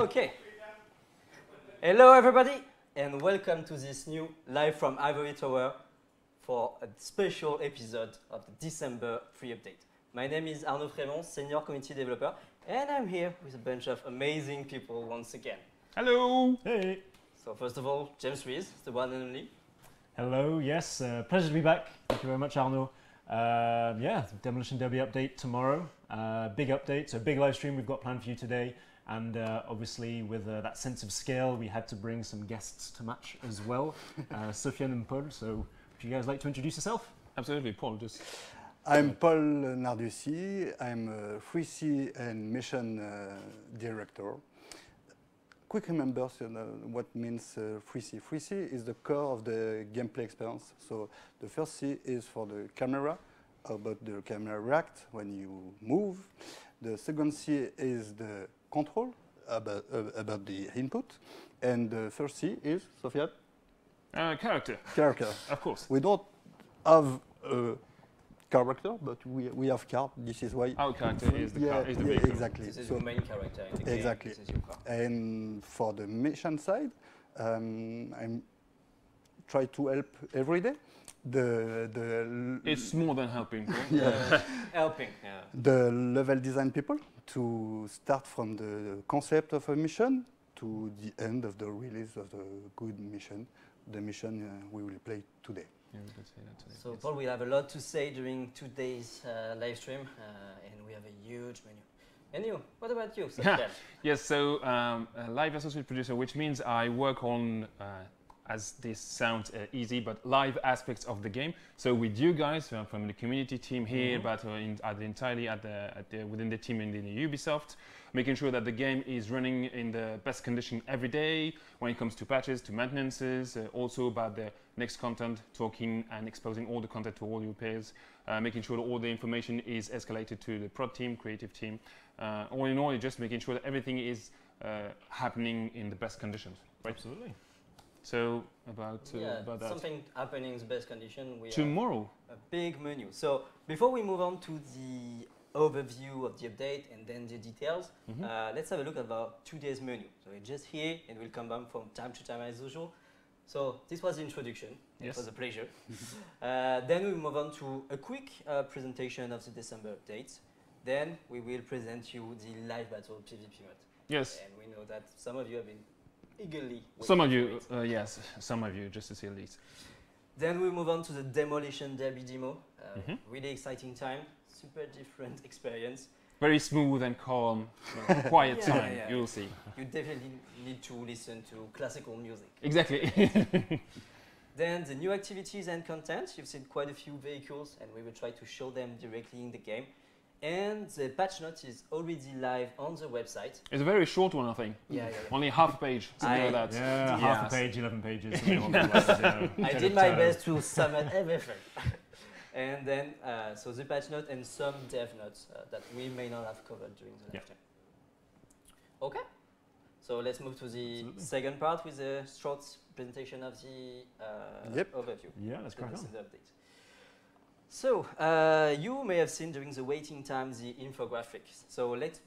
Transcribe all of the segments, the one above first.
Okay. Hello, everybody, and welcome to this new live from Ivory Tower for a special episode of the December free update. My name is Arnaud Frémont, Senior Community Developer, and I'm here with a bunch of amazing people once again. Hello! Hey! So first of all, James Rees, the one and only. Hello, yes, pleasure to be back. Thank you very much, Arnaud. Yeah, Demolition Derby update tomorrow. Big update, so big live stream we've got planned for you today. And obviously with that sense of scale, we had to bring some guests to match as well. Sofiane and Paul, so would you guys like to introduce yourself? Absolutely, Paul, just... I'm Paul Nardussi. I'm a 3C and mission director. Quick remember what means 3C. 3C is the core of the gameplay experience. So the first C is for the camera, about the camera react when you move. The second C is the control, about the input. And the third C is, Sophia? Character. Character. Of course. We don't have a character, but we have card. This is why. Our character is the car, is the vehicle. Exactly. This is your main character in the game. Exactly. This is your car. And for the mission side, I'm try to help every day. It's more than helping. Helping. Yeah. The level design people to start from the concept of a mission to the end of the release of the good mission. The mission we will play today. Yeah, we could say that today. So Paul will have a lot to say during today's live stream, and we have a huge menu. And you, what about you, Sofiane? Yes, so live associate producer, which means I work on, as this sounds easy, but live aspects of the game. So with you guys from the community team here, but entirely within the team in the Ubisoft, making sure that the game is running in the best condition every day when it comes to patches, to maintenances, also about the next content, talking and exposing all the content to all your peers, making sure that all the information is escalated to the prod team, creative team. All in all, just making sure that everything is happening in the best conditions. Right? Absolutely. So about that. Something happening in the best condition. We Tomorrow. have a big menu. So before we move on to the overview of the update and then the details, let's have a look at our today's menu. So we're just here and we'll come back from time to time as usual. So this was the introduction. Yes. It was a pleasure. Then we move on to a quick presentation of the December update. Then we will present you the live battle PvP mode. Yes. And we know that some of you have been eagerly waiting Some of for you, it. yes, some of you, just to say the least. Then we move on to the Demolition Derby demo. Really exciting time, super different experience. Very smooth and calm, quiet time, you'll see. You definitely need to listen to classical music. Exactly. Then the new activities and content. You've seen quite a few vehicles and we will try to show them directly in the game. And the patch note is already live on the website. It's a very short one, I think. Yeah. Only half a page, something like that. Yeah, half a page, 11 pages. I did my best to sum up everything. And then, so the patch note and some dev notes that we may not have covered during the live stream. Okay, so let's move to the second part with a short presentation of the overview. Yeah, let's crack on. The update. So, you may have seen during the waiting time the infographics. So let's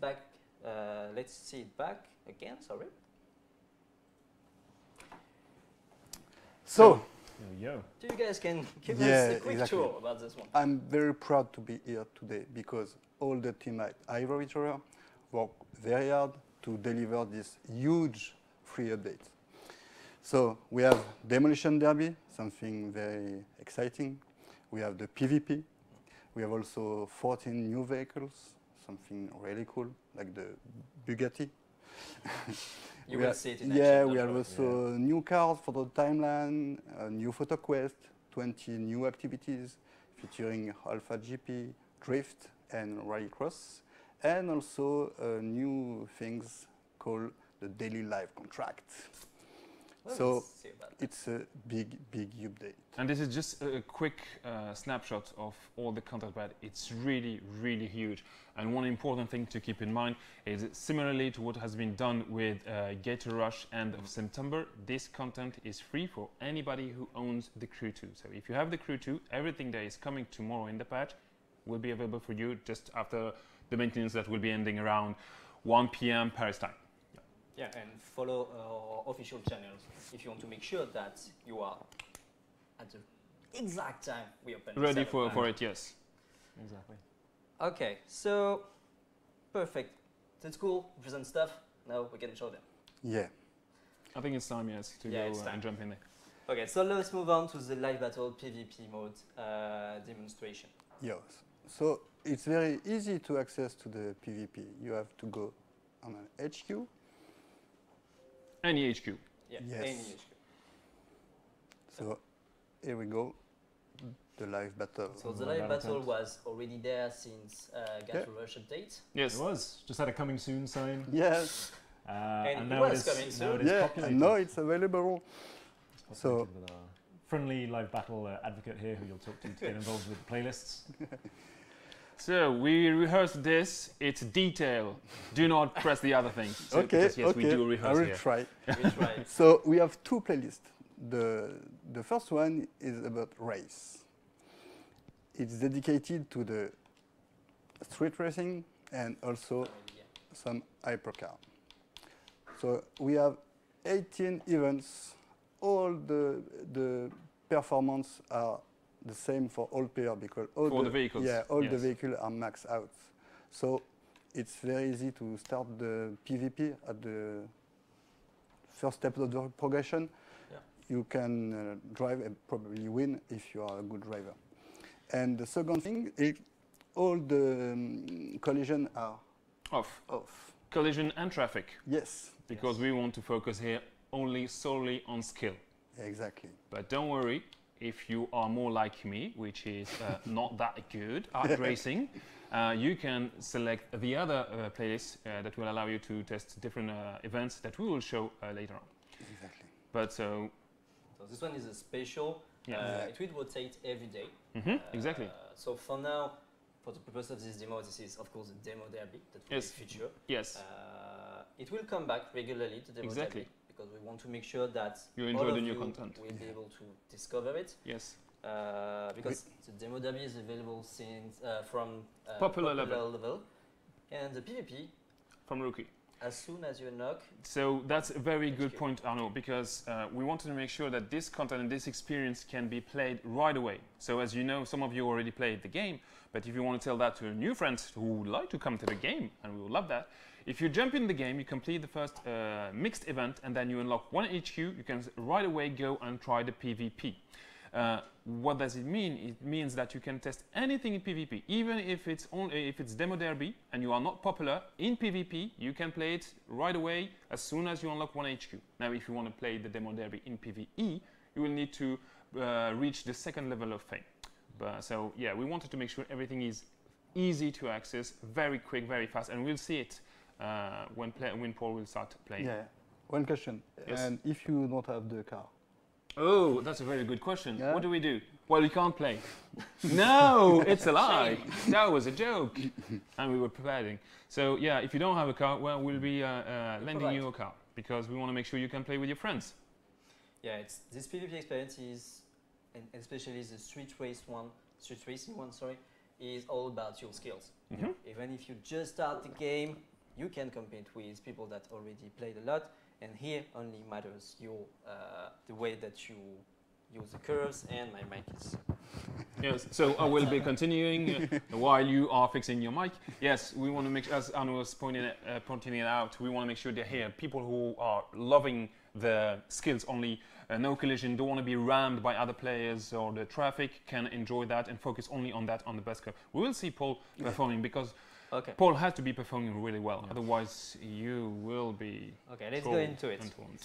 see it back again, sorry. So, There we go. So you guys can give us a quick tour about this one. I'm very proud to be here today because all the team at Ivory Tower work very hard to deliver this huge free update. So we have Demolition Derby, something very exciting. We have the PvP. We have also 14 new vehicles, something really cool, like the Bugatti. You will see it in action. Yeah, we have worry. also new cars for the timeline, a new photo quest, 20 new activities featuring Alpha GP, Drift, and Rallycross, and also new things called the Daily Live Contract. Well, so it's a big update. And this is just a quick snapshot of all the content, but it's really, really huge. And one important thing to keep in mind is similarly to what has been done with Gator Rush end of September, this content is free for anybody who owns the Crew 2. So if you have the Crew 2, everything that is coming tomorrow in the patch will be available for you just after the maintenance that will be ending around 1 p.m. Paris time. Yeah, and follow our official channels if you want to make sure that you are at the exact time we open. Ready for it, yes. Exactly. Okay, so perfect. That's cool. Present stuff. Now we can show them. Yeah. I think it's time, yes, to Yeah, go it's time. and jump in there. Okay, so let's move on to the live battle PvP mode demonstration. Yes. So it's very easy to access to the PvP. You have to go on an HQ. Any HQ. Yeah, Yes. any HQ. So here we go. The live battle. So the Live live battle battle was already there since Get to Rush update. Yes. It was. Just had a coming soon sign. Yes. And it now was coming now soon. it is Yeah. populated. And now it's available. It's So- populated with our friendly live battle advocate here who you'll talk to get involved with playlists. So we rehearsed this. It's detail. Do not press the other things. So, Okay. because, yes, okay. we do I rehearse will here. try. We tried. So we have two playlists. The first one is about race. It's dedicated to the street racing and also Yeah. some hypercar. So we have 18 events. All the performance are the same for all players because all For the vehicles, Yeah, all the yes. vehicles are maxed out. So it's very easy to start the PvP at the first step of the progression. Yeah. You can drive and probably win if you are a good driver. And the second thing is all the collision are Off. off. Collision and traffic. Yes, Because we want to focus here only solely on skill. exactly. But don't worry, if you are more like me, which is not that good at racing, you can select the other playlist that will allow you to test different events that we will show later on. Exactly. But so, So this one is a special. Yeah. It will rotate every day. exactly. So for now, for the purpose of this demo, this is of course a demo derby that we Yes. feature. Yes, It will come back regularly to demo Exactly. derby because we want to make sure that You all enjoy of the new you content. will be able to discover it. yes. Because the demo derby is available since from Popular level. and the PvP From Rookie. as soon as you unlock. So that's a very good HQ. point, Arnaud, because we wanted to make sure that this content and this experience can be played right away. So as you know, some of you already played the game, but if you want to tell that to new friends who would like to come to the game, and we would love that, if you jump in the game, you complete the first mixed event, and then you unlock one HQ, you can right away go and try the PvP. What does it mean? It means that you can test anything in PvP, even if it's demo derby and you are not popular in PvP. You can play it right away as soon as you unlock one HQ. Now, if you want to play the demo derby in PvE, you will need to reach the second level of fame. So yeah, we wanted to make sure everything is easy to access, very quick, very fast, and we'll see it when Paul will start playing. Yeah. One question. Yes. And if you don't have the car? Oh, that's a very good question. Yeah. What do we do? Well, we can't play. No, it's a lie. That was a joke. And we were preparing. So, yeah, if you don't have a car, well, we'll be lending you a car because we want to make sure you can play with your friends. Yeah, it's this PvP experience is, and especially the street racing one, is all about your skills. Mhm. Even if you just start the game, you can compete with people that already played a lot, and here only matters the way that you use the curves, and my mic is... Yes, so I will be continuing while you are fixing your mic. Yes, we want to make, as Arnaud was pointing it out, we want to make sure they're here. People who are loving the skills only, no collision, don't want to be rammed by other players or the traffic, can enjoy that and focus only on that on the best curve. We will see Paul performing because Okay. Paul has to be performing really well, otherwise you will be Okay, let's go trolled into it. and taunted.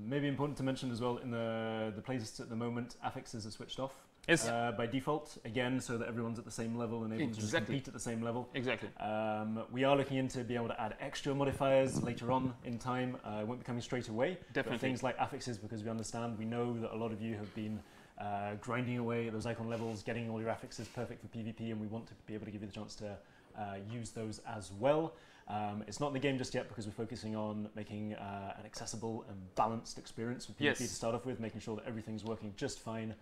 Maybe important to mention as well, in the playlists at the moment, affixes are switched off Yes, by default, again, so that everyone's at the same level and able to just Exactly. compete at the same level. exactly. We are looking into being able to add extra modifiers later on in time. It won't be coming straight away. But Definitely. things like affixes, because we know that a lot of you have been grinding away at those icon levels, getting all your affixes perfect for PvP, and we want to be able to give you the chance to use those as well. It's not in the game just yet because we're focusing on making an accessible and balanced experience for PvP Yes. to start off with, making sure that everything's working just fine,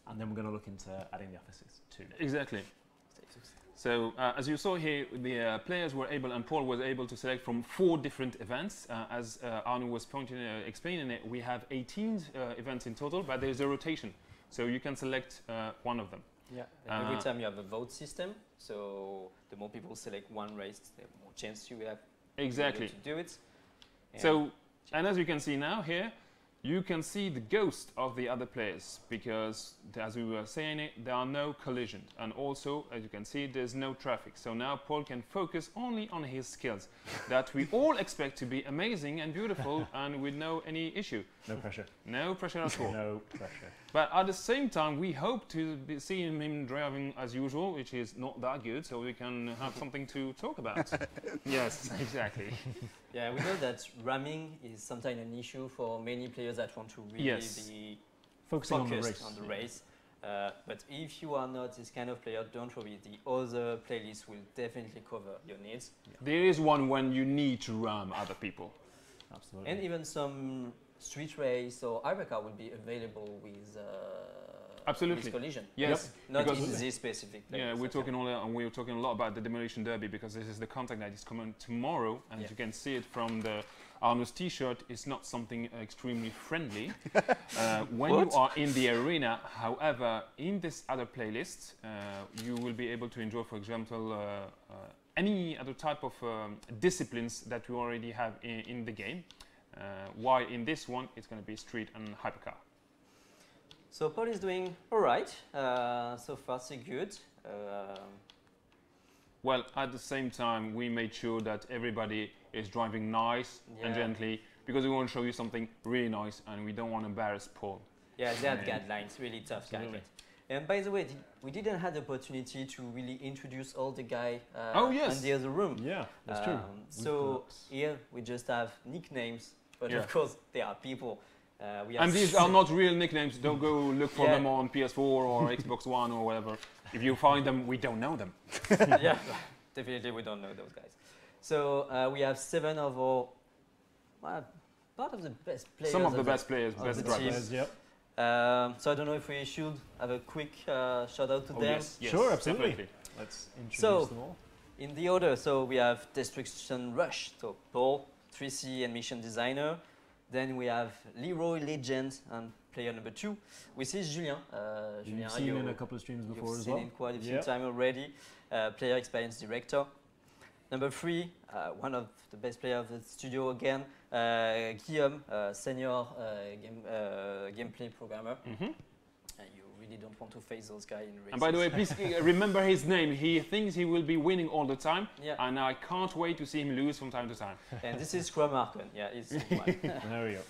and then we're going to look into adding the affixes too. Exactly. So as you saw here, the players were able, and Paul was able to select from 4 different events. As Arno was explaining it, we have 18 events in total, but there's a rotation. So you can select one of them. Yeah, every time you have a vote system, so the more people select one race, the more chance you have Exactly. to do it. And as you can see now here, you can see the ghost of the other players because, as we were saying it, there are no collisions. And also, as you can see, there's no traffic. So now Paul can focus only on his skills that we all expect to be amazing and beautiful and with no any issue. No pressure. No pressure at all. No pressure. But at the same time, we hope to see him driving as usual, which is not that good, so we can have something to talk about. Yes, exactly. Yeah, we know that ramming is sometimes an issue for many players that want to really be focusing focused on on the race. But if you are not this kind of player, don't worry, the other playlists will definitely cover your needs. Yeah. There is one when you need to ram other people. Absolutely. And even some street race or hypercar will be available with Absolutely. collision. Yes. Not because in this specific place. Yeah, we're talking a lot about the Demolition Derby because this is the content that is coming tomorrow, and as you can see it from the Arno's T-shirt, it's not something extremely friendly when you are in the arena. However, in this other playlist, you will be able to enjoy, for example, any other type of disciplines that we already have in the game. While in this one, it's going to be street and hypercar. So Paul is doing all right. So far, so good. Well, at the same time, we made sure that everybody is driving nice and gently because we want to show you something really nice and we don't want to embarrass Paul. Yeah, that guidelines, really tough guidelines. And by the way, we didn't have the opportunity to really introduce all the guys in the other room. Yeah, that's true. So here we just have nicknames, but of course they are people. And these are not real nicknames. Don't go look for them on PS4 or Xbox One or whatever. If you find them, we don't know them. Yeah, definitely we don't know those guys. So we have 7 of our part of the best players. Some of the best players, best drivers. Yep. So I don't know if we should have a quick shout out to them. Yes, sure, absolutely. Definitely. Let's introduce them all. In the order, so we have Destruction Rush, so Paul, 3C and mission designer. Then we have Leroy Legend and player number 2. We see Julien. You've seen in a couple of streams before as well. You've seen in quite a few times already. Player experience director. Number 3, one of the best players of the studio again, Guillaume, senior gameplay programmer. You really don't want to face those guys in races. And by the way, please remember his name. He thinks he will be winning all the time, and I can't wait to see him lose from time to time. And this is Scrum Arken. Yeah, it's one. There we go.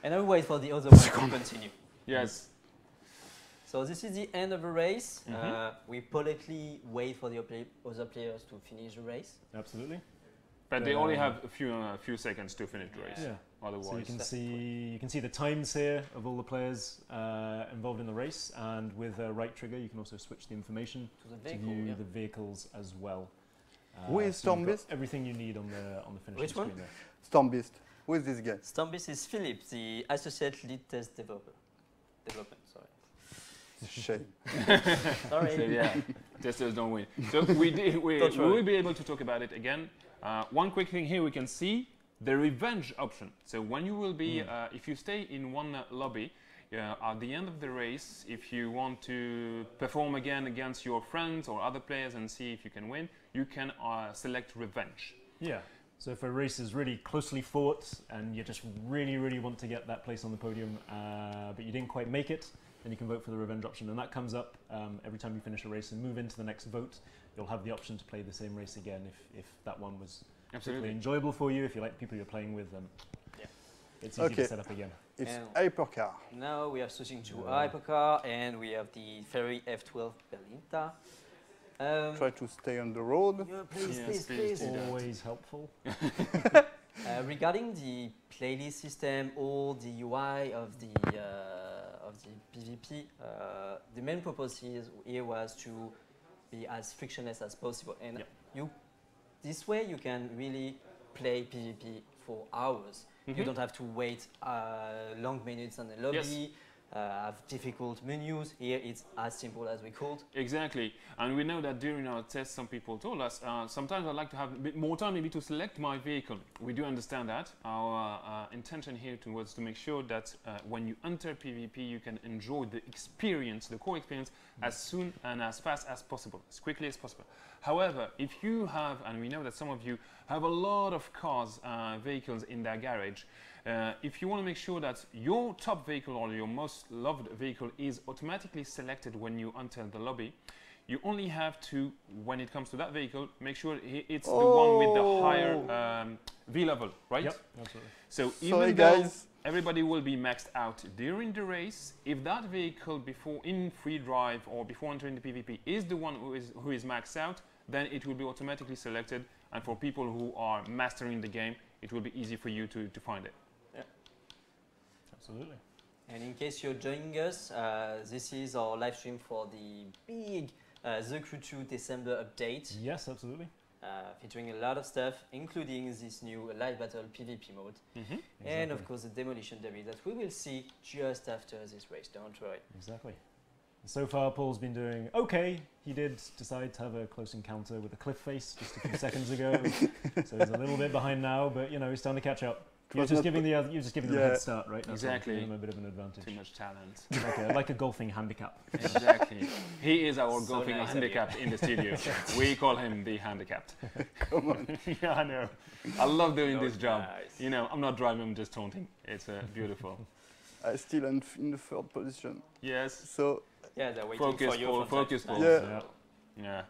And I will wait for the other one to continue. Yes. So this is the end of the race. We politely wait for the other players to finish the race. Absolutely. But they only have a few seconds to finish the race. Yeah. Otherwise, so you can see the times here of all the players involved in the race, and with right trigger you can also switch the information to view the vehicles as well. Who is Stormbeast? Everything you need on the finishing screen there. Stormbeast. Who is this guy? Stormbeast is Philip, the associate lead test development. Sorry. Shame. Sorry. So yeah, testers don't win. So we will be able to talk about it again. One quick thing here, we can see the revenge option. So when you will be, if you stay in one lobby, at the end of the race, if you want to perform again against your friends or other players and see if you can win, you can select revenge. Yeah. So if a race is really closely fought and you just really, really want to get that place on the podium, but you didn't quite make it, then you can vote for the revenge option. And that comes up every time you finish a race and move into the next vote. You'll have the option to play the same race again if that one was particularly enjoyable for you, if you like people you're playing with, then it's easy to set up again. It's hypercar. Now we are switching to hypercar, and we have the Ferrari F12 Berlinta. Try to stay on the road. Yeah, please. Always helpful. Regarding the playlist system or the UI of the PvP, the main purpose here was to be as frictionless as possible, and this way you can really play PvP for hours. You don't have to wait long minutes in the lobby. have difficult menus. Here it's as simple as we could. Exactly, and we know that during our test, some people told us, sometimes I'd like to have a bit more time maybe to select my vehicle. We do understand that. Our intention here was to make sure that when you enter PvP, you can enjoy the experience, the core experience, as soon and as fast as possible, as quickly as possible. However, if you have, and we know that some of you have a lot of cars, vehicles in their garage, if you want to make sure that your top vehicle or your most loved vehicle is automatically selected when you enter the lobby, you only have to, when it comes to that vehicle, make sure it's the one with the higher V level, right? Yep, absolutely. So even though everybody will be maxed out during the race, if that vehicle before in free drive or before entering the PvP is the one who is maxed out, then it will be automatically selected, and for people who are mastering the game, it will be easy for you to find it. Absolutely. And in case you're joining us, this is our live stream for the big The Crew 2 December update. Yes, absolutely. Featuring a lot of stuff, including this new live battle PvP mode. Exactly. And of course the Demolition Derby that we will see just after this race, don't worry. Exactly. So far, Paul's been doing okay. He did decide to have a close encounter with a cliff face just a few seconds ago, so he's a little bit behind now. But you know, he's starting to catch up. You're just giving them a head start, right? That's exactly. Giving them a bit of an advantage. Too much talent. Like a golfing handicap. Exactly. He is our So golfing nice handicap in the studio. We call him the handicapped. Come on. Yeah, I know. I love doing So this job. nice. You know, I'm not driving, I'm just taunting. It's beautiful. I still am in the third position. Yes. So Yeah, they're waiting Focus, for you. Paul, from time focus, to Paul. time. Yeah.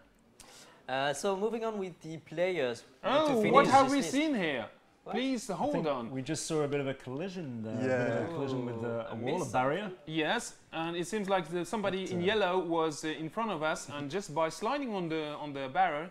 Yeah. So moving on with the players. we need to Oh, finish what have this we list. seen here? What? Please I hold think on. we just saw a bit of a collision there. Yeah. A bit of a collision with a I wall, a missed barrier. Yes, and it seems like somebody in yellow was in front of us, and just by sliding on the barrier,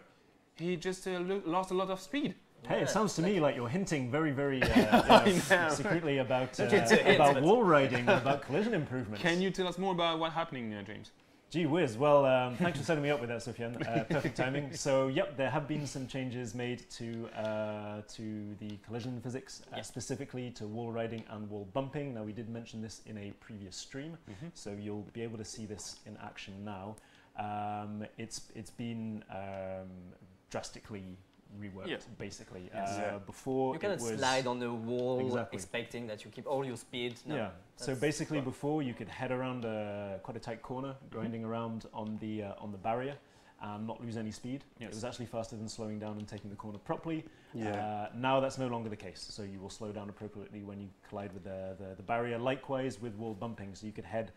he just lost a lot of speed. Hey, Yeah, it sounds to me like you're hinting very, very know. secretly about It's a hint, but- wall riding, about collision improvements. Can you tell us more about what's happening, James? Gee whiz, well, thanks for setting me up with that, Sofiane. Perfect timing. So, yep, there have been some changes made to the collision physics, specifically to wall riding and wall bumping. Now, we did mention this in a previous stream, so you'll be able to see this in action now. It's been drastically reworked, basically. Before You cannot it was slide on the wall Exactly. expecting that you keep all your speed. No, yeah. So that's basically, wrong. before you could head around quite a tight corner, grinding around on the barrier, and not lose any speed. Yes. It was actually faster than slowing down and taking the corner properly. Yeah. Now that's no longer the case. So you will slow down appropriately when you collide with the barrier. Likewise with wall bumping, so you could head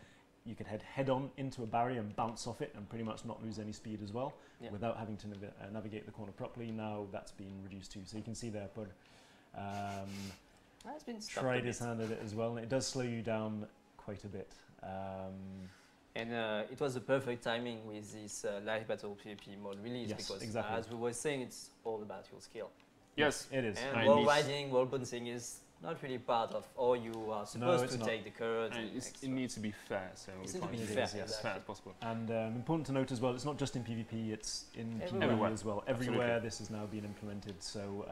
head on into a barrier and bounce off it and pretty much not lose any speed as well, without having to navigate the corner properly. Now that's been reduced too. So you can see there, but It's been stopped a tried bit. his hand at it as well, and it does slow you down quite a bit. And it was the perfect timing with this live battle PvP mode release, Yes, because exactly. as we were saying, it's all about your skill. Yes. It is. And I wall need- riding, wall bouncing is not really part of how you are supposed it's to not. take the curve. And it needs to be fair, so It we needs to try be to do fair, this as exactly. fair as possible. And important to note as well, it's not just in PvP, it's in Everywhere. PvE as well. Everywhere this has now been implemented, so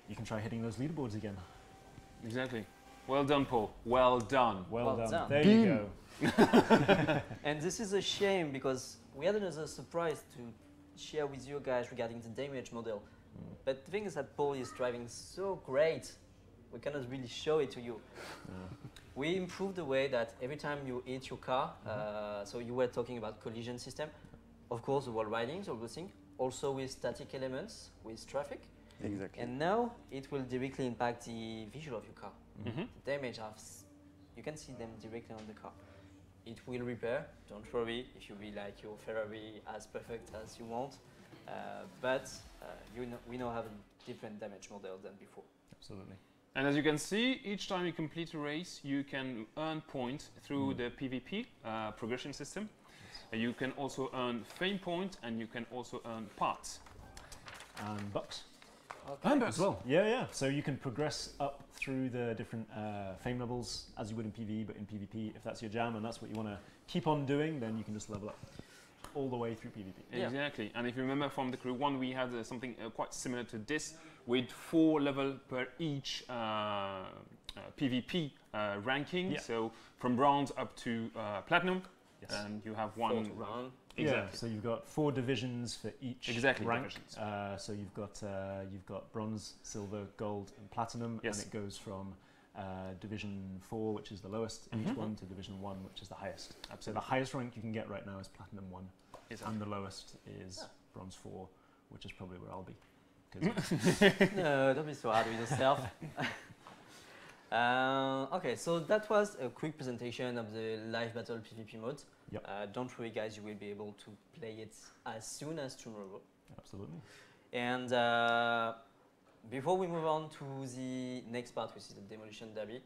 you can try hitting those leaderboards again. Exactly. Well done, Paul. Well done. Well Well done. done. There Beam. you go. And this is a shame because we had another surprise to share with you guys regarding the damage model. But the thing is that Paul is driving so great, we cannot really show it to you. We improved the way that every time you hit your car, so you were talking about collision system, of course the wall riding, all those things, also with static elements, with traffic. Exactly. And now it will directly impact the visual of your car. Mhm. The damage, you can see them directly on the car. It will repair, don't worry, if you be like your Ferrari as perfect as you want. But we now have a different damage model than before. Absolutely. And as you can see, each time you complete a race, you can earn points through the PvP progression system. You can also earn fame points, and you can also earn parts. And bucks And as well. Yeah. So you can progress up through the different fame levels as you would in PvE, but in PvP, if that's your jam and that's what you want to keep on doing, then you can just level up all the way through PvP. Yeah. Exactly. And if you remember from the Crew 1, we had something quite similar to this, with 4 levels per each PvP ranking. Yeah. So from bronze up to platinum, Yes. and you have Four one to one. Yeah, so you've got 4 divisions for each Exactly, rank. divisions. So you've got bronze, silver, gold, and platinum, Yes. and it goes from Division 4, which is the lowest in each Mhm. one, to Division 1, which is the highest. So Absolutely. the highest rank you can get right now is Platinum 1, Exactly. and the lowest is Bronze 4, which is probably where I'll be. 'Cause No, don't be so hard with yourself. Okay, so that was a quick presentation of the live battle PvP mode. Yep. Don't worry, guys, you will be able to play it as soon as tomorrow. Absolutely. And before we move on to the next part, which is the Demolition Derby,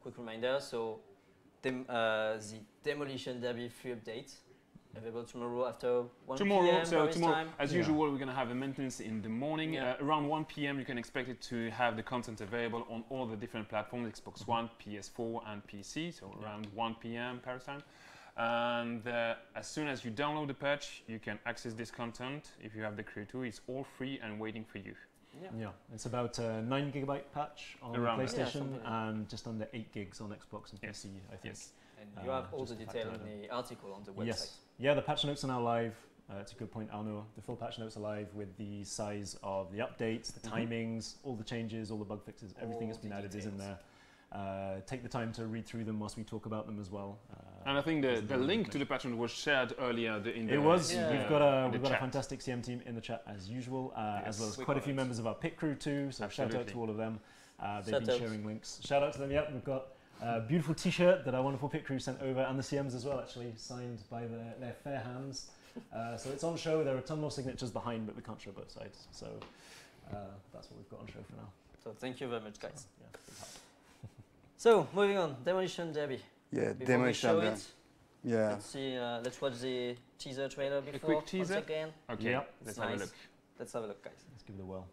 quick reminder, so the Demolition Derby free update, available tomorrow after 1 Tomorrow, p.m. so Paris tomorrow, time. as Yeah. usual, we're going to have a maintenance in the morning. Yeah. Around 1 p.m., you can expect it to have the content available on all the different platforms, Xbox One, PS4, and PC. So around 1 p.m. Paris time. And as soon as you download the patch, you can access this content. If you have the Crew 2, it's all free and waiting for you. Yeah, it's about a 9 gigabyte patch on Around that. Yeah, PlayStation something like that. and just under 8 gigs on Xbox and Yes. PC, I think. Yes. And you have all the just a detail factor in the article on the website. Yes. Yeah, the patch notes are now live. It's a good point, Arnaud. The full patch notes are live with the size of the updates, the timings, all the changes, all the bug fixes, everything All that's been the added is in details. there. Take the time to read through them whilst we talk about them as well. And I think there's the more link to the information. patch note was shared earlier in the It was. Yeah. We've in got the a chat. fantastic CM team in the chat as usual, as Yes. well as We quite a got few it. members of our pit crew too. So shout out Absolutely. to all of them. They've Shout been out. sharing links. Shout out to them. Yep, we've got a beautiful T-shirt that our wonderful pit crew sent over, and the CMs as well, actually signed by their fair hands. So it's on show. There are a ton more signatures behind, but we can't show both sides. So that's what we've got on show for now. So thank you very much, guys. Yeah, big help. So moving on, Demolition Derby. Yeah, Before Demolition we show Derby. it, Yeah. let's see. Let's watch the teaser trailer before. quick teaser? Once again, Okay, Yep. let's It's have a nice. look. let's have a look, guys. Let's give it a whirl.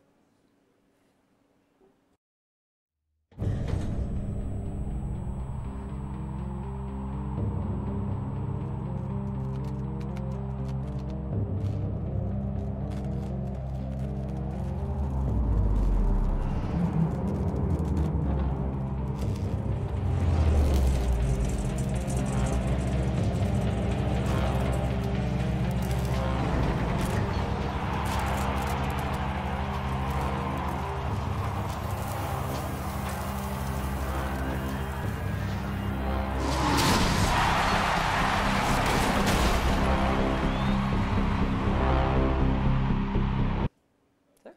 Tack.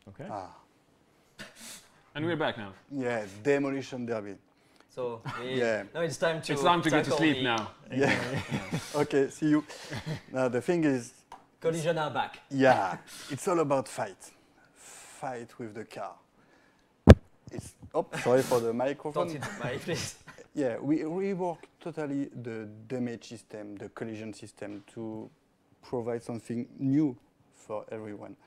Okay. Ah, And we're back now. yeah, Demolition Derby. So Yeah. now it's time to. It's time to go to tackle sleep the now. Yeah. Okay, see you. Now the thing is, Collision are back. yeah, it's all about fight. Fight with the car. It's sorry for the Don't microphone. hit the mic, please. Yeah, we rework totally the damage system, the collision system to provide something new for everyone.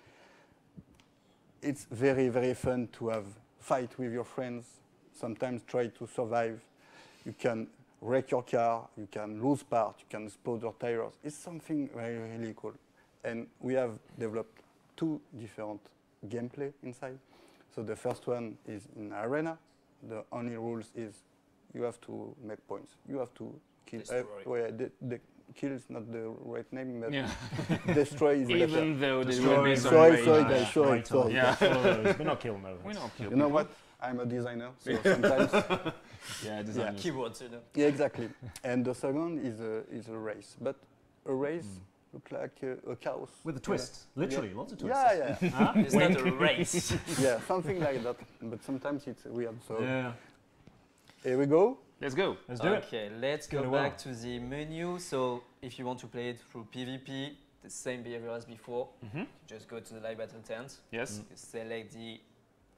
It's very, very fun to have fight with your friends. Sometimes try to survive. You can wreck your car, you can lose part, you can explode your tires. It's something very, really cool. And we have developed 2 different gameplay inside. So the first one is in arena. The only rules is you have to make points. You have to kill. Destroy. The kill is not the right name, but Yeah. destroy is better. Even though there Destroy will be is some Sorry, rage. sorry, Yeah, guys, sorry, right on. sorry. Yeah. Follow those, but not kill, no. We don't kill You know people. what? I'm a designer, so sometimes. Yeah, designers. Keywords, you know. Yeah, exactly. And the second is a race, but a race looks like a chaos. With a twist, literally, lots of twists. Yeah, yeah, Huh? It's not a race. yeah, something like that. But sometimes it's weird. So Yeah. here we go. Let's go. Let's do it. Okay, let's go Gonna back well. to the menu. So if you want to play it through PvP, the same behavior as before. Mhm. Just go to the live battle tent. Yes. You select the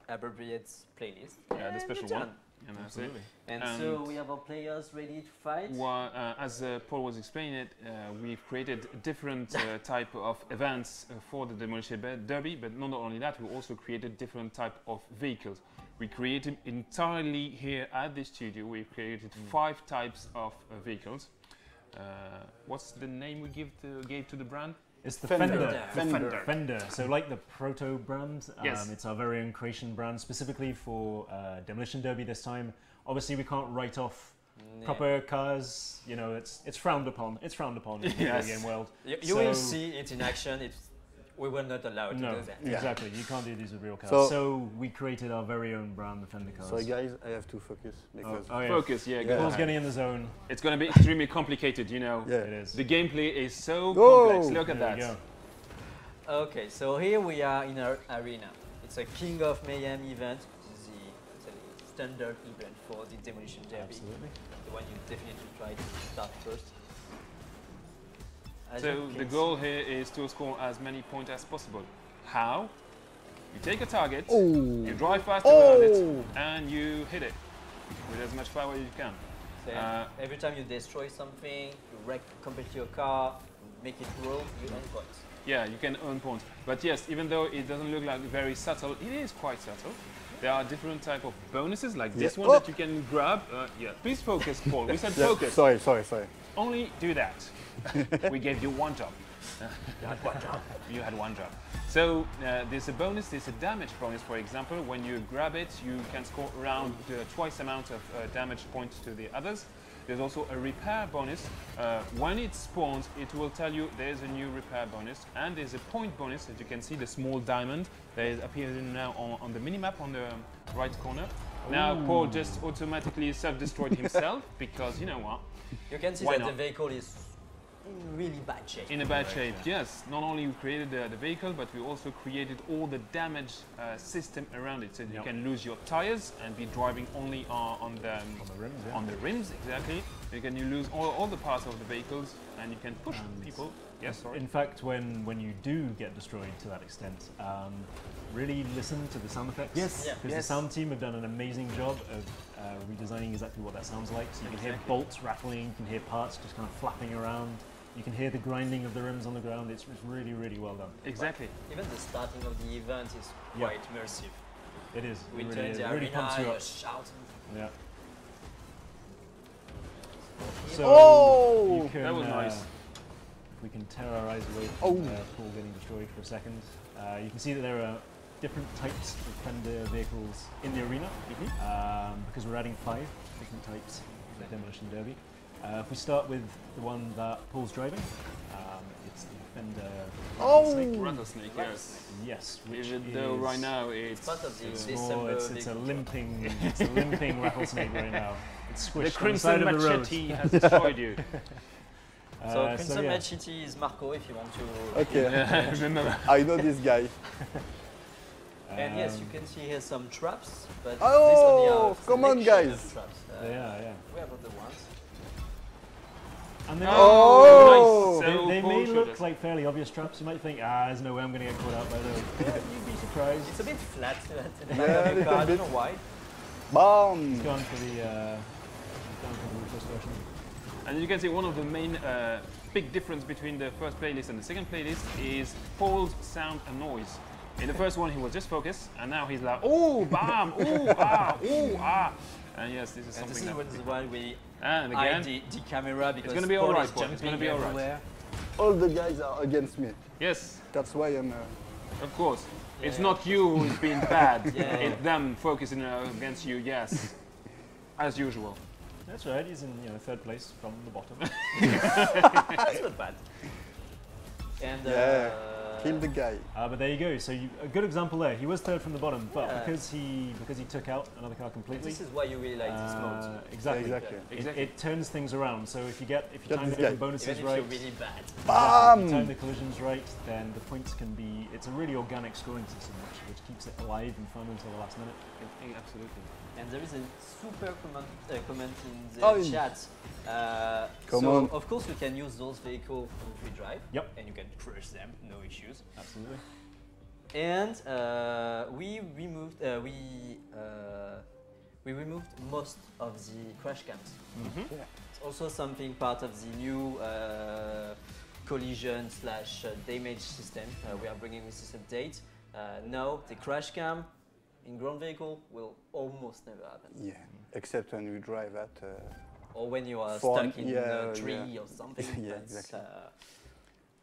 appropriate playlist. Yeah, the and special you're one. done. And that's it. And, And so we have our players ready to fight. Well, as Paul was explaining it, we've created different type of events for the Demolition Derby, but not only that, we also created different type of vehicles. We created entirely here at the studio, we've created 5 types of vehicles. What's the name we gave to the brand? It's the Fender. Fender. So like the Proto brand, Yes. it's our very own creation brand, specifically for Demolition Derby this time. Obviously, we can't write off proper cars. You know, it's frowned upon. It's frowned upon in the video game world. You will see it in action. We were not allowed to do that. Yeah. Exactly. You can't do these with real cars. So- So we created our very own brand, the Fender cars. Sorry guys, I have to focus because Oh, yeah. Focus, yeah, go Paul's ahead. getting in the zone. It's going to be extremely complicated, you know. yeah. It is. The gameplay is so Whoa! complex. Look at There we that. go. Okay, so here we are in our arena. It's a King of Mayhem event, which is the standard event for the Demolition Derby. Absolutely. The one you definitely try to start first. As So you the can goal here is to score as many points as possible. How? You take a target, Oh. you drive fast around it, and you hit it with as much power as you can. see, every time you destroy something, you wreck completely your car, make it roll, you earn points. Yeah, you can earn points. But yes, even though it doesn't look like very subtle, it is quite subtle. There are different type of bonuses, like this Yeah. one Oh. that you can grab. Yeah, please focus, Paul. We said Yeah, focus. sorry. Only do that. We gave you one job. You had one job. So there's a bonus, there's a damage bonus, for example. When you grab it, you can score around twice the amount of damage points to the others. There's also a repair bonus. When it spawns, it will tell you there's a new repair bonus. And there's a point bonus, as you can see, the small diamond that is appearing now on the minimap on the right corner. Now Paul just automatically self-destroyed himself because, you know what? You can see Why that not? the vehicle is in really bad shape. In a bad shape, yes. Not only we created the vehicle, but we also created all the damage system around it. So you Yep. can lose your tires and be driving only on the rims, yeah. on the rims, exactly. You can lose all the parts of the vehicles, and you can push And people. Yes, sorry. In fact, when you do get destroyed to that extent, really listen to the sound effects. Yes. Yeah. Because the sound team have done an amazing job of redesigning exactly what that sounds like. So you can hear bolts rattling, you can hear parts just kind of flapping around, you can hear the grinding of the rims on the ground. It's really, really well done. Exactly. Even the starting of the event is Yeah. quite immersive. It is. We It really, turn is. the It really arena, pumps you you're up. shouting. Yeah. So Oh! you can, That was nice. we can tear our eyes away Oh. from Paul getting destroyed for a second. You can see that there are different types of Fender vehicles in the arena because we're adding 5 different types of the Demolition Derby. If we start with the one that Paul's driving, it's the Fender Rattlesnake. Rattlesnake, yes. Yes, which Even though is right now it's Part of the it's, December it's a vehicle. limping rattlesnake right now. It's the squished on the Crimson side of the road. Machete has destroyed you. So Crimson yeah. Machete is Marco if you want to. Okay, Remember. I know this guy. And yes, you can see here some traps, but Oh, these only are a come on, selection guys. of traps. Yeah. Where are the ones? And they, Oh! nice. So they Paul may showed look us. like fairly obvious traps. You might think, there's no way I'm going to get caught out by those. Yeah, you'd be surprised. It's a bit flat at the Yeah, back of a your car. I little don't know why. Bam! Gone for the ruthless version. And you can see one of the main big difference between the first playlist and the second playlist is Paul's sound and noise. In the first one he was just focused, and now he's like, oh, bam, oh, ah. And yes, this is And this something is that... why we And hide again, the camera because gonna be Paul alright, is Paul. It's jumping gonna be alright. everywhere. All the guys are against me. yes, That's why I'm. of course. It's Yeah. not you who's being bad, Yeah. it's them focusing against you, yes. As usual. That's right. He's in third place from the bottom. That's not bad. And Yeah. Kill the guy. But there you go. So a good example there. He was third from the bottom, but Yeah. because he took out another car completely. this is why you really like this mode. Exactly. Exactly. Exactly. It turns things around. So if you Get time this the different guy. bonuses Even if right, you're really bad. if you time Bam! the collisions right, then the points can be. It's a really organic scoring system, which keeps it alive and fun until the last minute. Absolutely. And there is a super comment in the Oh, chat. Come so on. of course you can use those vehicles for free drive. Yep. And you can crush them, no issues. Absolutely. And we removed most of the crash cams. Mm-hmm. It's also something part of the new collision / damage system we are bringing with this update. Now the crash cam in ground vehicle will almost never happen. Yeah, except when you drive at. Or when you are stuck in a tree or something. Yeah, that's, exactly.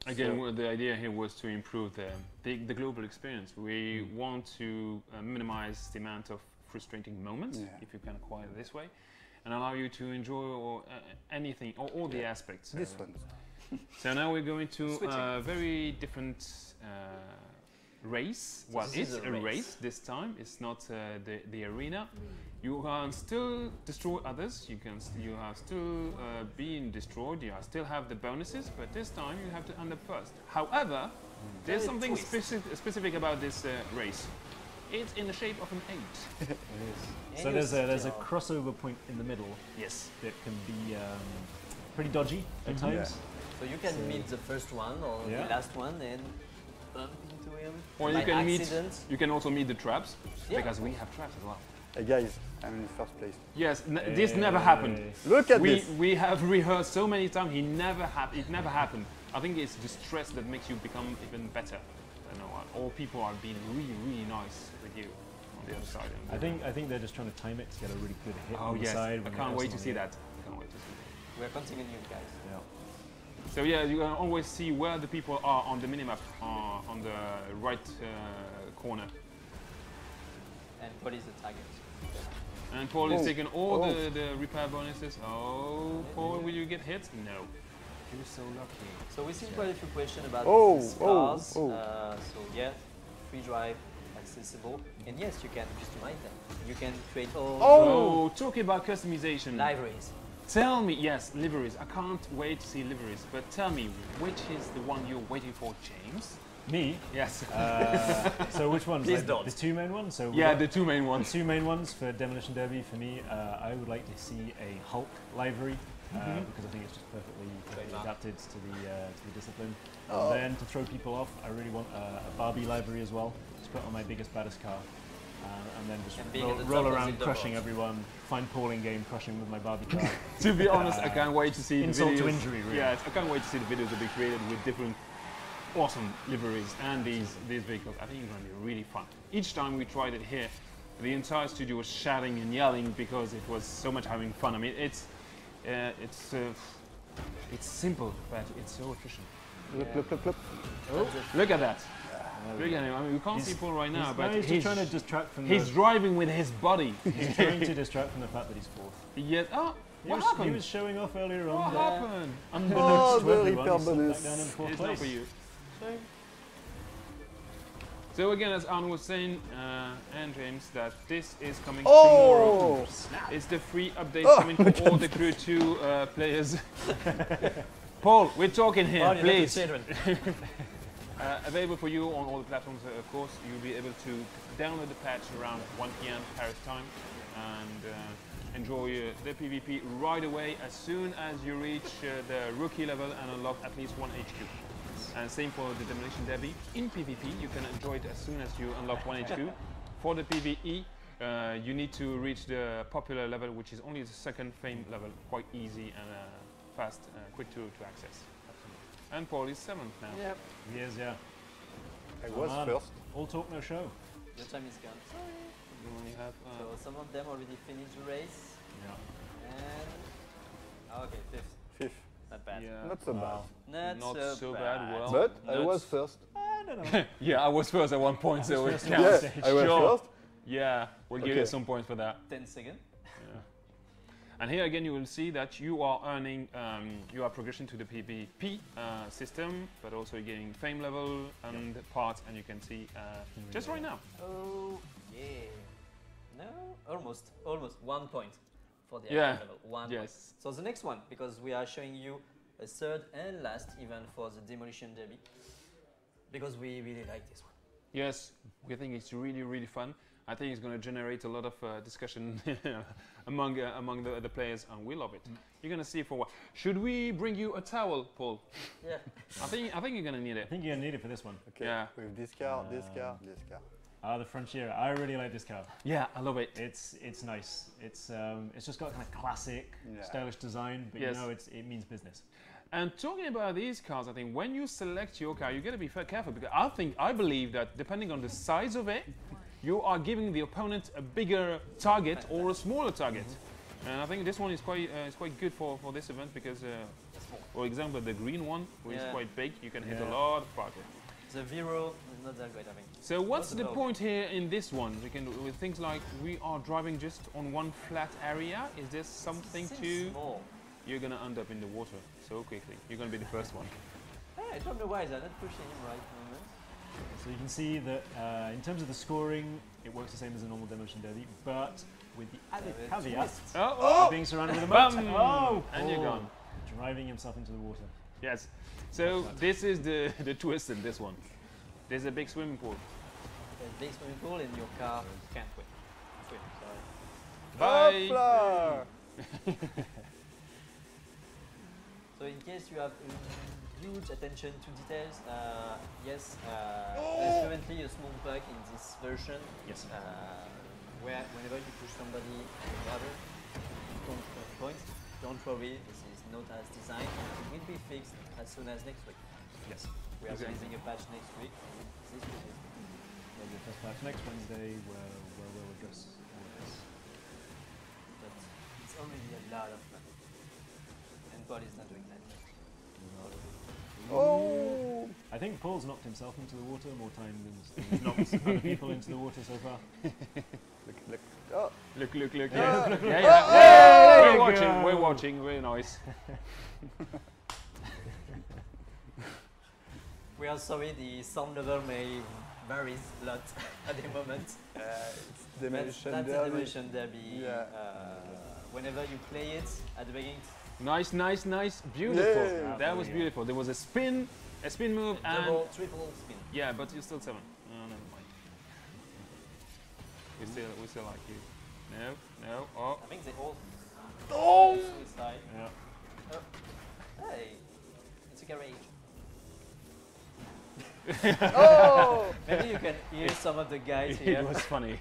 Again, the idea here was to improve the global experience. We want to minimize the amount of frustrating moments, if you can acquire it this way, and allow you to enjoy anything, all the aspects. This one. So now we're going to a very different race. So well, this it's is a race this time. It's not the arena. You can still destroy others. You are still being destroyed. You still have the bonuses, but this time you have to end up first. However, there's something specific about this race. It's in the shape of an 8. It is. So there's a crossover point in the middle. Yes. That can be pretty dodgy at times. So you can meet the first one or the last one and bump into him. Or you can You can also meet the traps because we have traps as well. Hey guys, I'm in first place. Yes, this never happened. Look at this. We have rehearsed so many times. It never happened. I think it's the stress that makes you become even better. You know, all people are being really nice with you on the other side. I think they're just trying to time it to get a really good hit on the side. I can't wait to see that. I can't wait to see that. We're continuing, guys. Yeah. So yeah, you can always see where the people are on the minimap, on the right corner. And what is the target? And Paul is taking all the repair bonuses. Oh, Paul, will you get hit? No. You're so lucky. So we've seen quite a few questions about these cars. So yeah, free drive, accessible, and yes, you can customize them. You can create all talking about customization. libraries. Tell me, yes, liveries. I can't wait to see liveries. But tell me, which is the one you're waiting for, James? Me? Yes. So which ones? Please don't. The two main ones? So yeah, the two main ones. The two main ones for Demolition Derby for me, I would like to see a Hulk livery because I think it's just perfectly adapted to the discipline. And then to throw people off, I really want a Barbie livery as well to put on my biggest, baddest car. And then just roll around crushing everyone, find Paul in game crushing with my Barbie car. To be honest, I can't wait to see insult the videos. to injury, really. Yeah, I can't wait to see the videos that be created with different awesome liveries and these vehicles. I think it's going to be really fun. Each time we tried it here, the entire studio was shouting and yelling because it was so much having fun. I mean, it's simple, but it's so efficient. Look at that. Look at him. I mean, we can't see Paul right now, but he's trying to distract from. He's driving with his body. He's trying to distract from the fact that he's fourth. Yeah. Oh, what happened? He was showing off earlier on. What happened? Unbeknownst to everyone, repair he's bonus. back down in fourth It's place. not for you. So again, as Arno was saying, and James, that this is coming tomorrow. It's the free update coming for all the Crew 2 players. Paul, we're talking here, please. Available for you on all the platforms, of course. You'll be able to download the patch around 1 p.m. Paris time and enjoy the PvP right away as soon as you reach the rookie level and unlock at least 1 HQ. And same for the Demolition Derby. In PvP, you can enjoy it as soon as you unlock 1 HQ. For the PvE, you need to reach the popular level, which is only the second fame level. Quite easy and fast, quick to access. And Paul is 7th now. Yep. He is, yeah. I was first. All talk, no show. Your time is gone. Sorry. You only have, So some of them already finished the race. Yeah. And okay, fifth. Not bad. yeah. Not so bad. Not so bad. Well, But I was first. I don't know. yeah, I was first at one point, so it first counts. stage. I was Sure. first. Yeah, we'll give you some points for that. 10 seconds. Yeah. And here again, you will see that you are earning, you are progressing to the PvP system, but also you're getting fame level and parts, and you can see just right now. Oh, yeah. No, almost 1 point for the Yeah. level. 1 point. Yes. So the next one, because we are showing you a third and last event for the Demolition Derby, because we really like this one. Yes, we think it's really fun. I think it's going to generate a lot of discussion among the players, and we love it. You're going to see for a while. Should we bring you a towel, Paul? Yeah. I think you're going to need I it. think you're gonna need it for this one. Okay. Yeah. With this car, this car, this car. The Frontier. I really like this car. Yeah, I love it. It's nice. It's just got kind of classic, stylish design, but Yes. you know it means business. And talking about these cars, I think when you select your car, you got to be careful, because I believe that depending on the size of it, you are giving the opponent a bigger target or a smaller target. And I think this one is quite good for this event, because For example, the green one, which is quite big, you can hit a Yeah. lot of targets. The Vero is not that great, I think. So what's the Possible. point here in this one? We can with things like we are driving just on one flat area. Is there something Seems to? small. You're gonna end up in the water so quickly. You're gonna be the first one. Hey, I don't know why they're not pushing him right moment. So you can see that in terms of the scoring, it works the same as a normal Demolition Derby, but with the added caveat of being surrounded with a moat. Bam! Oh, And you're Paul gone. driving himself into the water. Yes. So this is the twist in this one. There's a big swimming pool. There's a big swimming pool and your car can't swim, sorry. Bye. Hopla! So in case you have huge attention to details, yes, there's currently a small bug in this version. Yes. Where whenever you push somebody in the water, points, don't worry, this is not as designed. It will be fixed as soon as next week. Yes. We are Exactly. releasing a patch next week. This will be Maybe the first patch next Wednesday where we'll address all of this. but it's already a lot of fun. And Paul is not doing that. Oh! I think Paul's knocked himself into the water more time than he's knocked other people into the water so far. Look, look. Oh! Look, look, look. Ah. Yeah, Oh! We're you watching. go. We're watching. Very nice. We are sorry, the sound level may vary a lot at the moment. It's Demolition That's a Derby. Demolition Derby. Yeah. Whenever you play it at the beginning, Nice, nice, nice. Beautiful. Yeah. That was beautiful. There was a spin move, and double, triple spin. yeah, but you're still 7. No, never mind. We still like you. No, no. Oh, I think they all Oh! suicide. Yeah. Hey, it's a garage. Oh! Maybe you can hear some of the guys here. it was funny.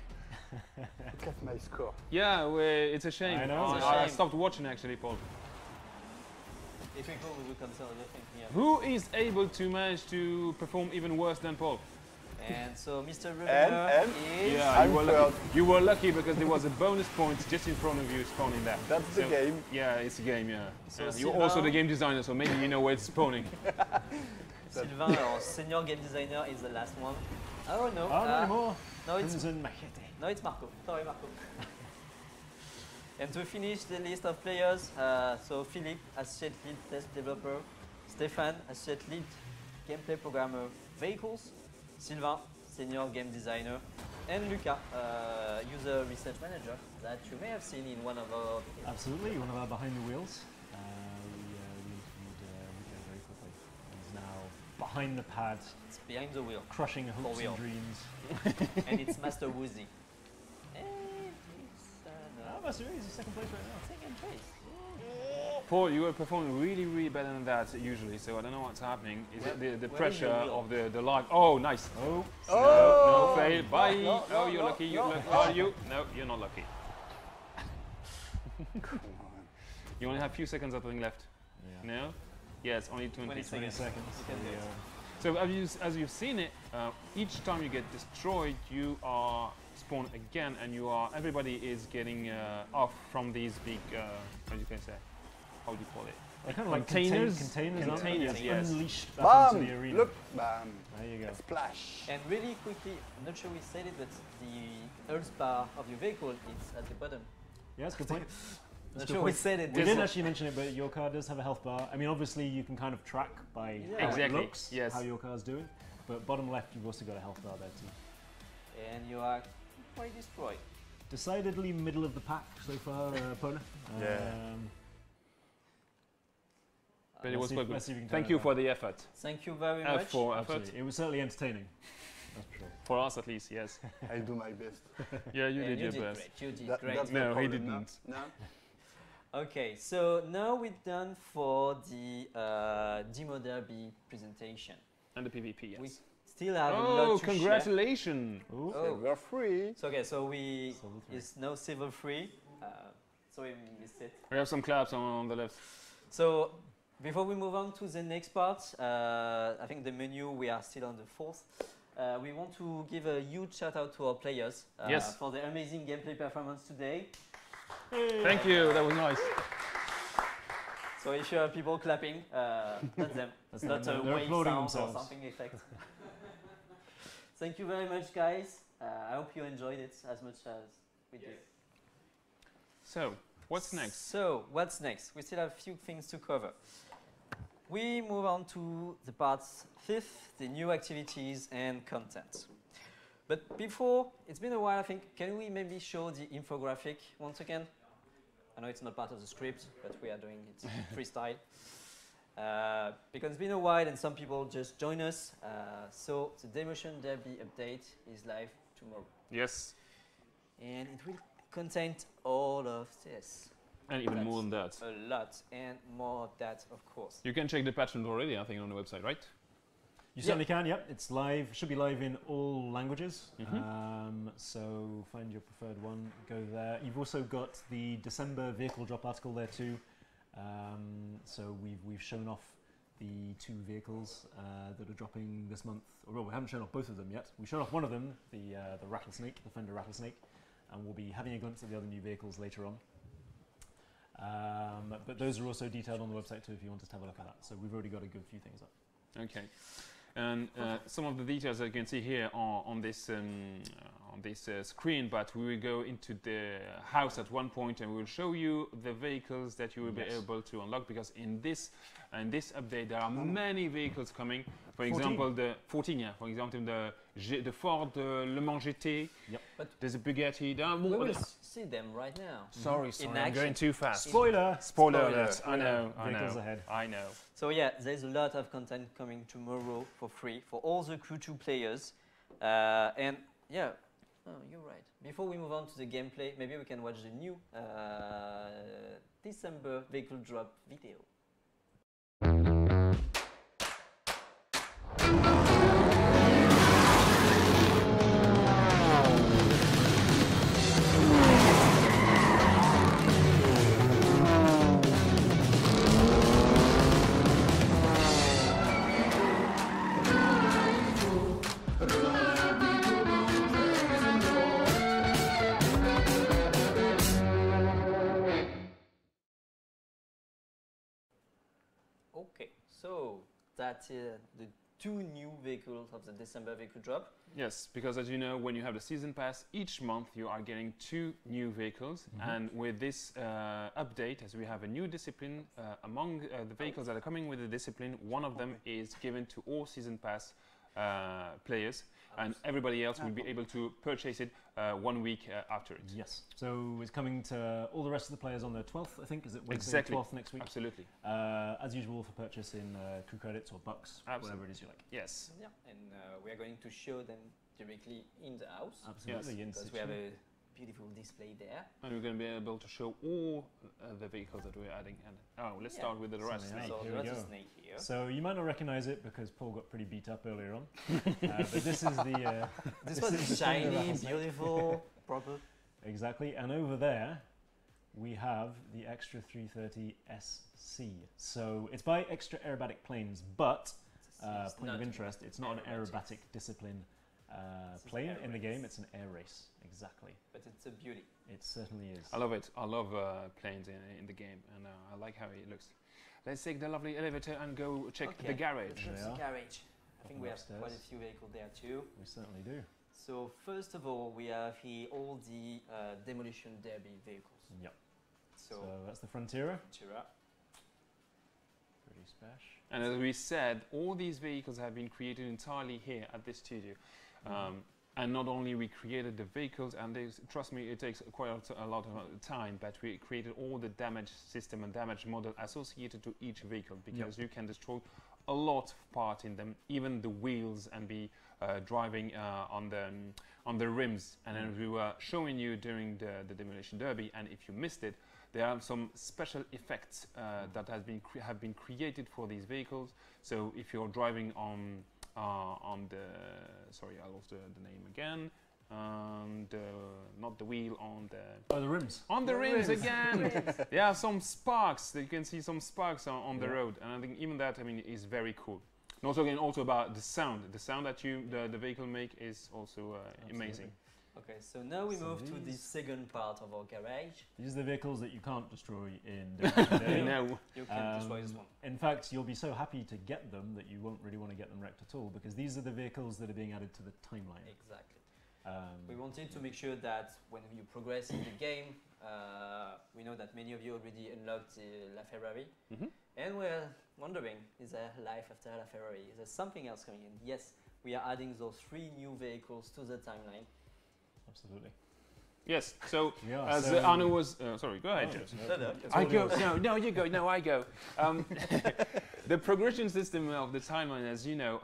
Look at my score. Yeah, it's a shame. I know. It's a I shame. stopped watching actually, Paul. If we go, we will cancel everything here. Who is able to manage to perform even worse than Paul? And so Mr. And? River is... Yeah, I'm you were third. lucky. You were lucky because there was a bonus point just in front of you spawning there. That's the So- game. Yeah, it's a game, yeah. So You're Sylvain- also the game designer, so maybe you know where it's spawning. Sylvain, our senior game designer, is the last one. Oh no, Oh, not anymore. no, it's Crimson Machete. No, it's Marco. Sorry, Marco. And to finish the list of players, so Philippe, associate lead test developer, Stéphane, associate lead gameplay programmer, vehicles, Sylvain, senior game designer, and Luca, user research manager that you may have seen in one of our videos. Absolutely, one of our behind the wheels. We interviewed Luca very quickly. He's now behind the pad, It's behind the wheel, crushing hopes wheel. and dreams. and it's Master Woozy. And it's Oh, Master Woozy's in second place right now. second place. Paul, you were performing really, really better than that usually, so I don't know what's happening. Is it the where is pressure your wheel? of the live? Oh, nice. Oh, No, no, fail. Bye. no, oh, no, you're no, lucky. no, You're lucky. no. Are you? No, you're not lucky. Come on. You only have a few seconds I think left. yeah. No? Yes, only 20. 20 20 seconds. You can do it. So as you've seen it, each time you get destroyed, you are spawned again, and everybody is getting off from these big, what do you can say? How do you call it? They're kind of like Containers? containers, aren't they? Containers, yes. Unleashed back into the Bam! arena. Look, bam! There you go. Splash! And really quickly, I'm not sure we said it, but the health bar of your vehicle is at the bottom. Yeah, that's a good point. I'm That's not a good sure we point. said it. We this didn't one. actually mention it, but your car does have a health bar. I mean, obviously you can kind of track by Yeah. how Exactly, it looks, yes. how your car's doing. But bottom left, you've also got a health bar there too. And you are quite destroyed. Decidedly middle of the pack so far, Pona. Yeah. But it was quite good. let's see if we can Thank turn you it for the effort. Thank you very much. For effort. Absolutely. It was certainly entertaining. That's for sure. For us at least, yes. I do my best. Yeah, you And did you your did best. great. You did That- great. that's No, the he problem, didn't. No? Okay, so now we're done for the Demo Derby presentation. And the PvP, yes. We still have a Oh, lot to share. congratulations! Ooh. Oh. Silver free. So okay, so we Silver free. is now silver free. Sorry, we missed it. We have some claps on the left. So before we move on to the next part, I think the menu, we are still on the fourth. We want to give a huge shout out to our players Yes. for the amazing gameplay performance today. Thank you, that was nice. So if you have people clapping, that's them. That's Not them. a They're wave applauding sound or themselves. something effect. Thank you very much, guys. I hope you enjoyed it as much as we did. So, what's next? So, what's next? We still have a few things to cover. We move on to the part 5th, the new activities and content. But before, it's been a while, I think, can we maybe show the infographic once again? I know it's not part of the script, but we are doing it freestyle. Because it's been a while and some people just join us. So the Demolition Derby update is live tomorrow. Yes. And it will contain all of this. And even more than that. A lot and more of that, of course. You can check the patch note already, I think, on the website, right? You certainly can, yep. It's live, should be live in all languages. Mhm. So find your preferred one, go there. You've also got the December vehicle drop article there too. So we've shown off the 2 vehicles that are dropping this month. Well, we haven't shown off both of them yet. We've shown off one of them, the Rattlesnake, the Fender Rattlesnake, and we'll be having a glimpse at the other new vehicles later on. But those are also detailed on the website too if you want us to have a look at that. So we've already got a good few things up. Okay. And some of the details that you can see here are on this screen, but we will go into the house at one point and we'll show you the vehicles that you will be able to unlock, because in this update there are many vehicles coming. For example, the 14, yeah. For example, the Ford Le Mans GT. Yep. But there's a Bugatti. There are we more. will see them right now. Sorry, In I'm action. going too fast. Spoiler! Spoiler alert! I know. Vehicles ahead. I know. So yeah, there's a lot of content coming tomorrow for free for all the Q2 players. And yeah, oh, you're right. Before we move on to the gameplay, maybe we can watch the new December vehicle drop video. Okay, so that's the 2 new vehicles of the December vehicle drop. Yes, because as you know, when you have the season pass, each month you are getting 2 new vehicles. And with this update, as we have a new discipline, among the vehicles that are coming with the discipline, one of them is given to all season pass players, and everybody else will be able to purchase it 1 week after it. Yes. So it's coming to all the rest of the players on the 12th, I think. Is it Wednesday Exactly. 12th next week? Absolutely. As usual for purchase in crew credits or bucks, Absolutely. whatever it is you like. Yes. Yeah, and we are going to show them directly in the house. Absolutely. In Because we have a beautiful display there. And we're going to be able to show all the vehicles that we're adding. And let's start with the Rattlesnake. Hey, So here we there's a go. snake here. So you might not recognize it because Paul got pretty beat up earlier on. But this is the... This is one the is Fender shiny, Rattlesnake. beautiful, proper. Exactly. And over there, we have the Extra 330 SC. So it's by Extra Aerobatic Planes, but It's point of not interest, it's not an aerobatic. aerobatic discipline It's an plane air in the race. game, it's an air race. Exactly. But it's a beauty. It certainly is. I love it. I love planes in the game, and I like how it looks. Let's take the lovely elevator and go check Okay. the garage. There That's we the are. garage. I think we have Upstairs. quite a few vehicles there too. We certainly do. So first of all, we have here all the Demolition Derby vehicles. Yep. So, So that's the Frontiera. Tira. Pretty spash. And as we said, all these vehicles have been created entirely here at this studio. And not only we created the vehicles, and trust me, it takes quite a lot of time, but we created all the damage system and damage model associated to each vehicle, because you can destroy a lot of parts in them, even the wheels, and be driving on the rims. And as we were showing you during the Demolition Derby, and if you missed it, there are some special effects that have been created for these vehicles. So if you're driving on the, sorry, I lost the name again, not the wheel, on the... Oh, the rims. On the rims again! There are some sparks, you can see some sparks on the road, and I think even that, I mean, is very cool. And also again, also about the sound. The sound that the vehicle make is also amazing. Okay, so now we So move to the these- second part of our garage. These are the vehicles that you can't destroy in Demolition Derby. No. You can destroy this one. In fact, you'll be so happy to get them that you won't really want to get them wrecked at all, because these are the vehicles that are being added to the timeline. Exactly. Um, We wanted to make sure that when you progress in the game, we know that many of you already unlocked the LaFerrari, and we're wondering, is there life after LaFerrari? Is there something else coming in? Yes, we are adding those 3 new vehicles to the timeline. Absolutely. Yes. So Yeah, as so- Arno was, sorry, go ahead, Oh, Joseph. No, it's I all go. yours. No, you go. No, I go. The progression system of the timeline, as you know,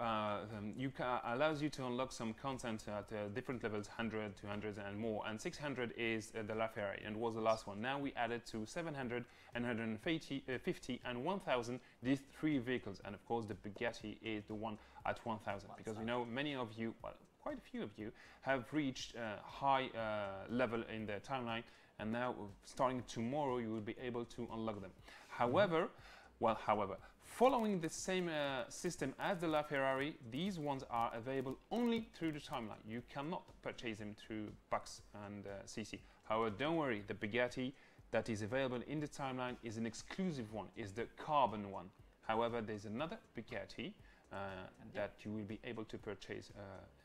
allows you to unlock some content at different levels, 100, 200, and more. And 600 is the LaFerrari, and was the last one. Now we added to 700, 150, and 1,000 these 3 vehicles. And of course, the Bugatti is the one at 1,000, because we know many of you, well, quite a few of you, have reached high level in the timeline, and now starting tomorrow you will be able to unlock them. However, following the same system as the LaFerrari, these ones are available only through the timeline. You cannot purchase them through Bucks and CC. However, don't worry, the Bugatti that is available in the timeline is an exclusive one, is the carbon one. However, there's another Bugatti that you will be able to purchase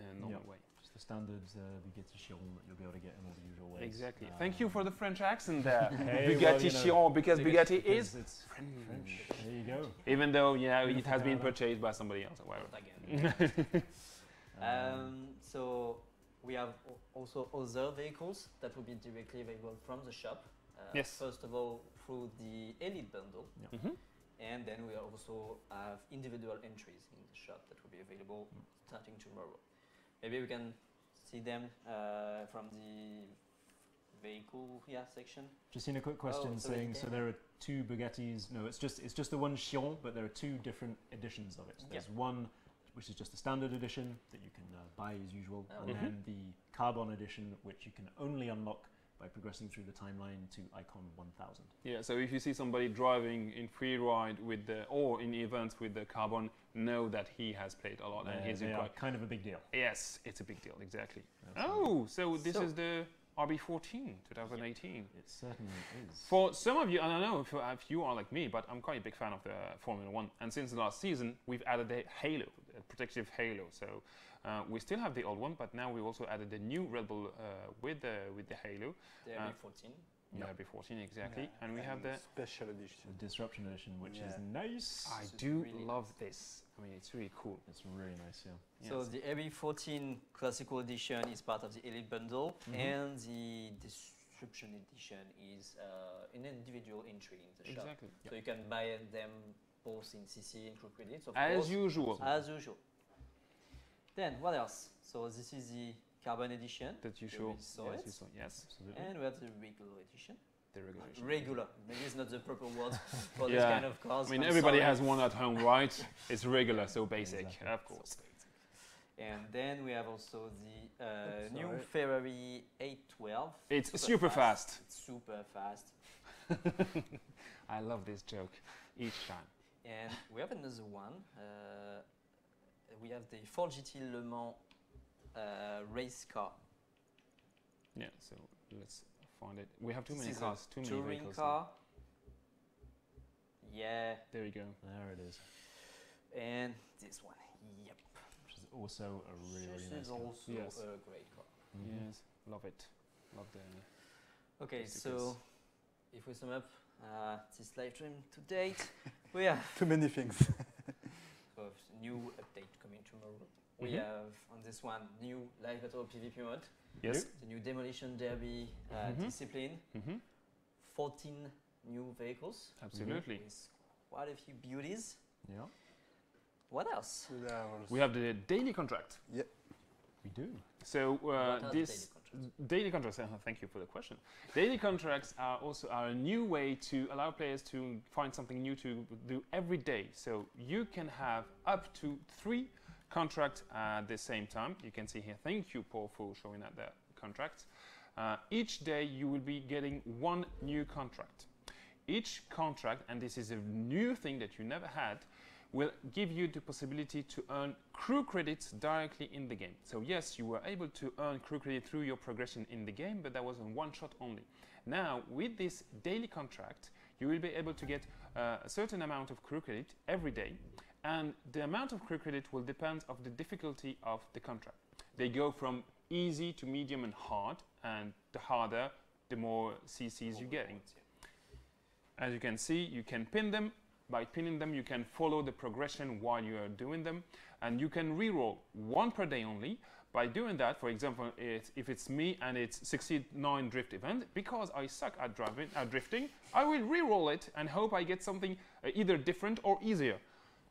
in a normal way. Just the standard Bugatti Chiron that you'll be able to get in all the usual ways. Exactly. Thank you for the French accent there. Hey, Bugatti well, you know, Chiron, because Bugatti Because is it's French. There you go. even though it Beautiful has been car. purchased by somebody else or whatever. Again. So we have also other vehicles that will be directly available from the shop. Yes. First of all, through the Elite bundle. Mhm. And then we also have individual entries in the shop that will be available starting tomorrow. Maybe we can see them from the vehicle section. Just seen a quick question it's already saying, so there. there are 2 Bugattis. No, it's just the one Chiron, but there are 2 different editions of it. There's one which is just the standard edition that you can buy as usual, and then the carbon edition, which you can only unlock by progressing through the timeline to icon 1000. Yeah, so if you see somebody driving in free ride with or in events with the carbon, know that he has played a lot and he's They are quite. kind of a big deal. Yes, it's a big deal, exactly. Absolutely. Oh, so this So- is the RB14 2018. It certainly is. For some of you, and I know if you are like me, but I'm quite a big fan of the Formula One. And since the last season, we've added the halo, the protective halo. So we still have the old one, but now we also added the new Red Bull with the halo. The RB14. The RB14, exactly. And we have the. special The edition. Disruption edition, which is Yeah. nice. I This is do really love nice. this. I mean, it's really cool. It's really nice, yeah. So Yes. the RB14 Classical Edition is part of the Elite bundle, and the Disruption Edition is an individual entry in the shop. Exactly. So you can buy them both in CC and Crew Credits, of As course. usual. As usual. Then what else? So this is the Carbon Edition. That you We show. saw Yes, it. you saw. Yes. Absolutely. And we have the regular edition. The regulation. Regular. Maybe it's not the proper word for this Yeah. kind of cars. I mean, I'm everybody sorry. has one at home, right? It's regular, so basic, Exactly. of course. And then we have also the That's new alright. Ferrari 812. It's super fast. It's super fast. I love this joke each time. And we have another one. We have the Ford GT Le Mans race car. Yeah, so let's find it. We have too This many is a cars, too many touring vehicles. car. Yeah, There you go. There it is. and this one. Yep. Which is also a really, This really nice is car. also Yes. a great car. Yes, love it. Love the. Okay, Yes, it so is. if we sum up this live stream to date, we have Too many things. a new update coming tomorrow. We Mhm. have on this one new live battle PvP mode, Yes. the new Demolition Derby Mhm. discipline, 14 new vehicles Absolutely. with quite a few beauties. Yeah, What else? We have the daily contract. we do. So What are the daily this contracts? daily contracts. Thank you for the question. Daily contracts are also a new way to allow players to find something new to do every day. So you can have up to 3 contracts at the same time. You can see here. Thank you, Paul, for showing that the contracts. Each day you will be getting 1 new contract. Each contract, and this is a new thing that you never had, will give you the possibility to earn crew credits directly in the game. So yes, you were able to earn crew credit through your progression in the game, but that was in one shot only. Now, with this daily contract, you will be able to get a certain amount of crew credit every day, and the amount of crew credit will depend on the difficulty of the contract. They go from easy to medium and hard, and the harder, the more CCs you're getting. As you can see, you can pin them. By pinning them, you can follow the progression while you are doing them, and you can reroll one per day only. By doing that, for example, if it's me and it's Succeed 9 drift event, because I suck at drifting, I will reroll it and hope I get something either different or easier.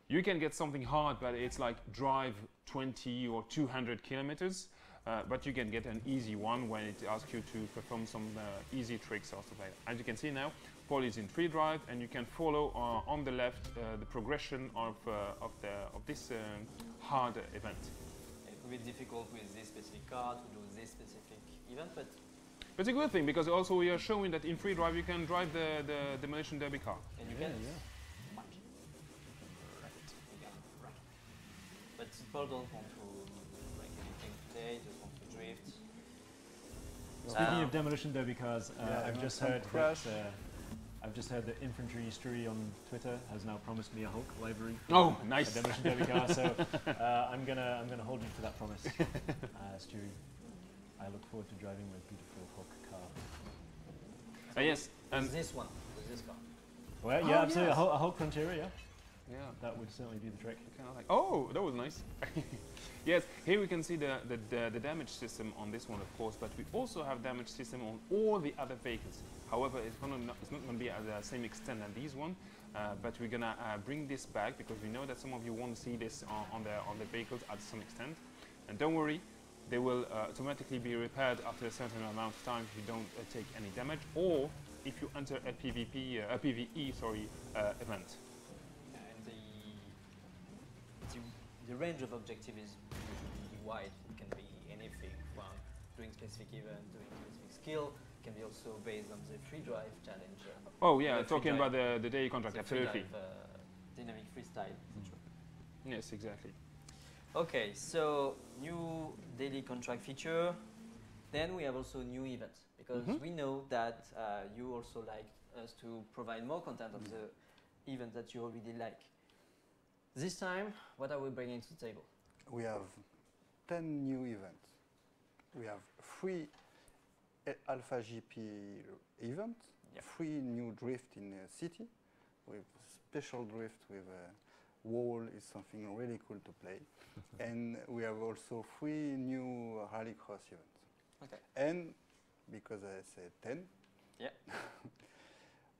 You can get something hard, but it's like drive 20 or 200 kilometers, but you can get an easy one when it asks you to perform some easy tricks or stuff like that. As you can see now, Paul is in free drive, and you can follow on the left the progression of this hard event. It will be difficult with this specific car to do this specific event, but it's a good thing because also we are showing that in free drive you can drive the Demolition Derby car. and you can whack. Right. But people don't want to break anything today, just want to drift. Speaking of Demolition Derby cars, Yeah, I've just some heard crash. that Infantry History on Twitter has now promised me a Hulk livery. Oh, A nice! Demolition Derby car, so I'm gonna hold you to that promise, Stewie. I look forward to driving my beautiful Hulk car. Yes, and With this one, with this car. Well, Oh, yeah, absolutely. yes. A Hulk Frontier, yeah, yeah. that would certainly be the trick. Kind of like, oh, that was nice. Yes, here we can see the damage system on this one, of course, but we also have damage system on all the other vehicles. However, it's not going to be at the same extent as these one, but we're going to bring this back because we know that some of you want to see this on the vehicles at some extent. And don't worry, they will automatically be repaired after a certain amount of time if you don't take any damage, or if you enter a PvE event. And the range of objective is really wide. It can be anything from doing specific event, doing specific skill. It can be also based on the free drive challenge. Oh yeah, the free talking drive- about the daily contract, the free absolutely. drive, dynamic freestyle, etc. Yes, exactly. Okay, so new daily contract feature. Then we have also new events because we know that you also like us to provide more content of the event that you already like. This time, what are we bringing to the table? We have 10 new events. We have 3 Alpha GP events, Yep. 3 new drift in a city, with special drift with a wall is something really cool to play. And we have also 3 new rallycross events. Okay. And because I said 10, Yeah.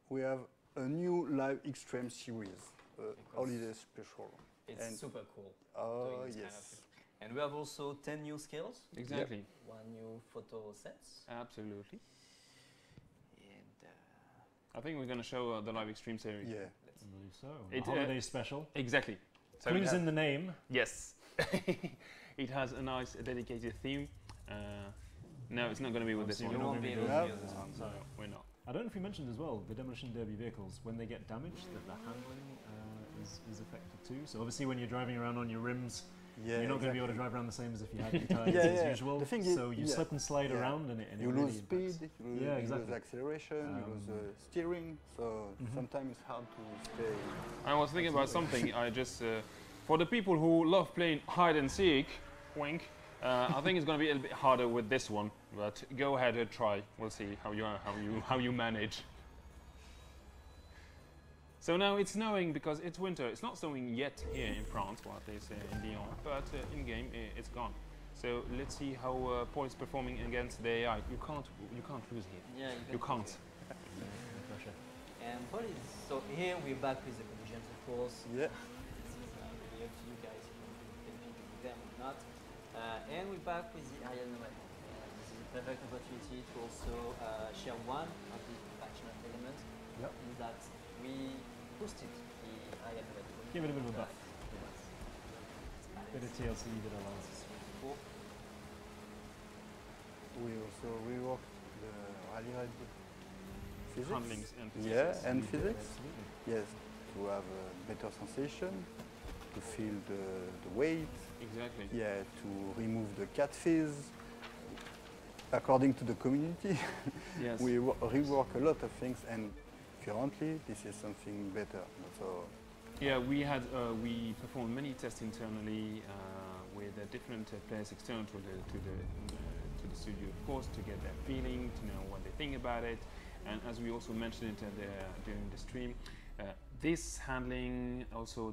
we have a new live extreme series, holiday special. It's And- super cool. Oh doing this kind of yes. thing. And we have also 10 new skills, Exactly. 1 new photo sets, Absolutely. and I think we're going to show the live extreme series. Yeah. let's I believe so. It, A holiday special. Exactly. So Clues in the name. yes. It has a nice dedicated theme. No, it's not going to be with this Obviously, one. you we're won't be not able gonna to Yeah. use this one. No, we're not. I don't know if you mentioned as well, the Demolition Derby vehicles, when they get damaged, that the handling is affected too. So obviously when you're driving around on your rims, Yeah. you're not going to be able to drive around the same as if you had your tires Yeah, as yeah. usual. The thing is- So you yeah. slip and slide Yeah. around and it You really lose impacts. speed, you lose, Yeah, you exactly. lose acceleration, you lose steering, so sometimes it's hard to stay. I was thinking about something. I just, for the people who love playing hide and seek, wink. I think it's going to be a little bit harder with this one, but go ahead and try. We'll see how you manage. So now it's snowing because it's winter. It's not snowing yet here in France, what they say in Lyon, but in game it's gone. So let's see how Paul is performing against the AI. You can't lose here. Yeah, You can't. No pressure. And so here we're back with the collisions, of course. Yeah. This is really up to you guys if you want to benefit with them or not. And we're back with the Ariel Nomad. This is a perfect opportunity to also share one of the passionate elements Yep. in that we boosted the Ariel Nomad. Give it a bit of a buff. Bit of TLC, bit of lance. We also reworked the rally ride physics. Handlings and physics. Yeah, and physics. Absolutely. Yes, to have a better sensation, to feel the weight. Exactly. Yeah, to remove the cat fizz. According to the community, Yes. we rework a lot of things, and currently this is something better. So Yeah, we performed many tests internally with different players external to the studio, of course, to get their feeling, to know what they think about it, and as we also mentioned it during the stream, this handling, also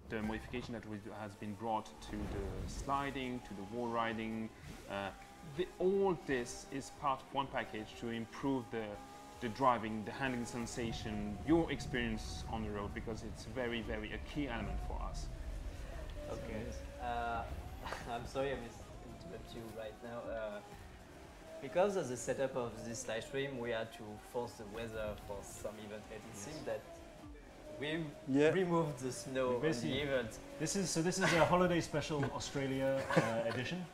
the modification that has been brought to the sliding, to the wall riding, all this is part of one package to improve the driving, the handling sensation, your experience on the road, because it's very, very a key element for us. Okay. I'm sorry I interrupt you right now. Because of the setup of this live stream, we had to force the weather for some event, and it seems that we removed the snow on the event. This is a holiday special Australia edition.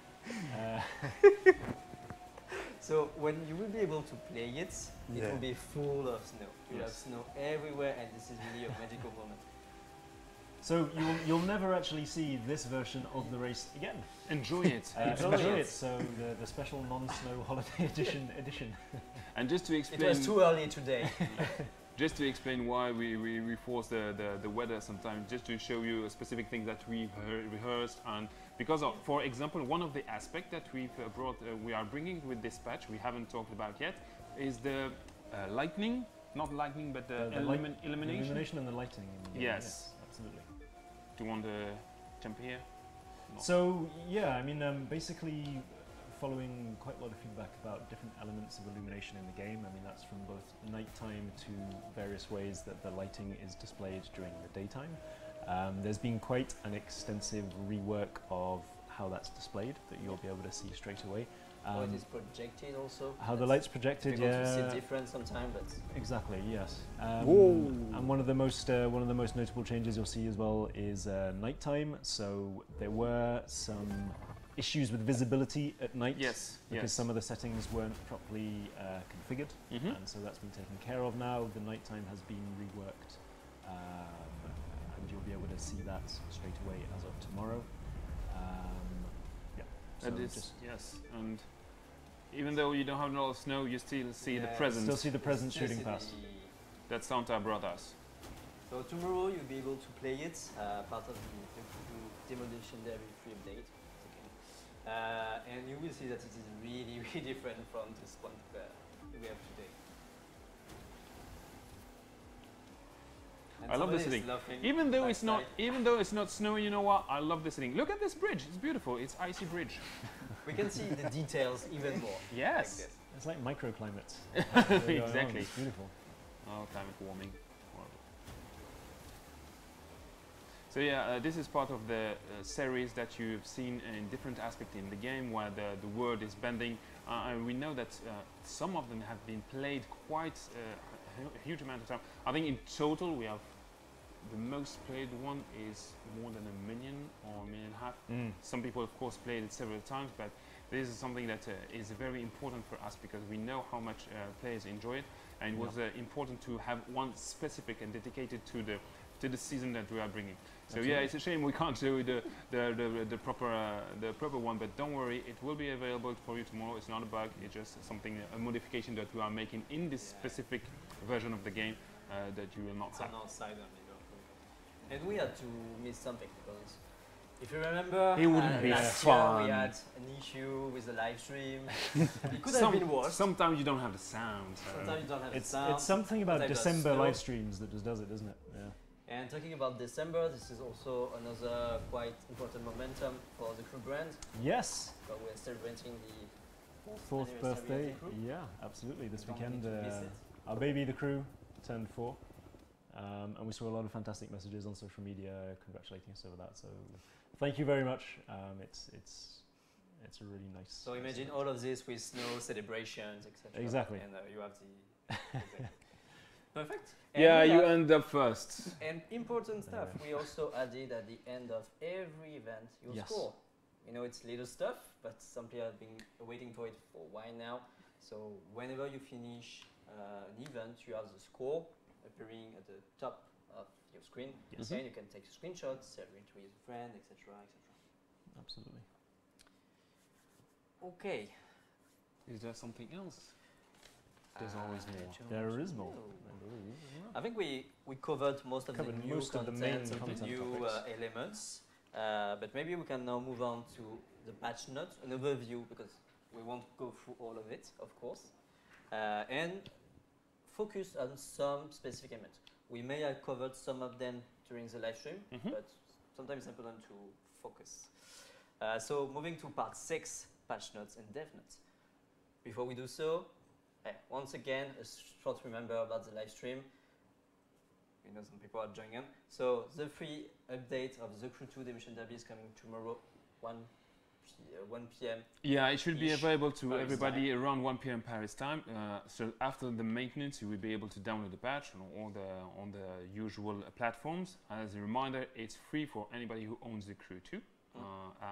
So when you will be able to play it, it will be full of snow. You have snow everywhere, and this is really a magical moment. So you'll never actually see this version of the race again. Enjoy it. Enjoy it. So the special non-snow holiday edition. And just to explain, it was too early today. Just to explain why we force the weather sometimes, just to show you a specific thing that we've rehearsed, and because of, for example, one of the aspects that we are bringing with this patch, we haven't talked about yet, is the lightning, not lightning, but the illumination. The illumination and the lighting. Yes. Absolutely. Do you want to jump here? No. So yeah, I mean, basically following quite a lot of feedback about different elements of illumination in the game. I mean, that's from both nighttime to various ways that the lighting is displayed during the daytime. There's been quite an extensive rework of how that's displayed that you'll be able to see straight away. How it is projected also. How the light's projected, to see different sometimes, but exactly, yes. And one of the most notable changes you'll see as well is nighttime. So there were some issues with visibility at night, because some of the settings weren't properly configured, and so that's been taken care of now. The nighttime has been reworked, and you'll be able to see that straight away as of tomorrow. So yes, and even though you don't have a lot of snow, you still see the present. Still see the present shooting past. That Santa brought us. So tomorrow you'll be able to play it, part of the Demolition Derby free update. And you will see that it is really, really different from the one we have today. And I love the setting. Even though it's not snowy, you know what? I love the setting. Look at this bridge. It's beautiful. It's icy bridge. We can see the details even more. Yes. Like it's like microclimates. Exactly. It's beautiful. Oh, climate warming. Horrible. So yeah, this is part of the series that you've seen in different aspects in the game, where the world is bending. And we know that some of them have been played quite a huge amount of time. I think in total we have the most played one is more than 1 million or 1.5 million. Some people of course played it several times, but this is something that is very important for us, because we know how much players enjoy it, and it was important to have one specific and dedicated to the season that we are bringing. So absolutely. Yeah, it's a shame we can't do the proper one, but don't worry, it will be available for you tomorrow. It's not a bug, it's just something, a modification that we are making in this specific version of the game that you will not see. And we had to miss something, because if you remember, it wouldn't be fun. We had an issue with the live stream. It could have been worse. Sometimes you don't have the sound. Sometimes you don't have the sound. It's something about December live streams that just does it, doesn't it? Yeah. And talking about December, this is also another quite important momentum for the crew brand. Yes. So we're celebrating the fourth birthday. Yeah, absolutely. This weekend, our baby, the crew, turned 4. And we saw a lot of fantastic messages on social media congratulating us over that. So thank you very much. It's a really nice. So imagine all of this with snow celebrations, etc. Exactly. And you have the. Perfect. And yeah, you end up first. And important stuff. We also added at the end of every event your score. You know, it's little stuff, but some people have been waiting for it for a while now. So whenever you finish an event, you have the score appearing at the top of your screen, Yes. and you can take screenshots, share it with a friend, etc., etc. Absolutely. Okay. Is there something else? There's always more. don't There is more. know. I think we covered most of the Covered new most of the content, main of the content new topics. elements, but maybe we can now move on to the patch notes, an overview, because we won't go through all of it, of course, and focus on some specific elements. We may have covered some of them during the live stream, but sometimes it's important to focus. So moving to part 6, patch notes and dev notes. Before we do so, once again, a short reminder about the live stream. We know some people are joining in. So the free update of the Crew 2 Demolition Derby is coming tomorrow, 1 p.m. Yeah, it should be Ish, available to Paris everybody around 1 p.m. Paris time. So after the maintenance, you will be able to download the patch on the usual platforms. As a reminder, it's free for anybody who owns the Crew 2.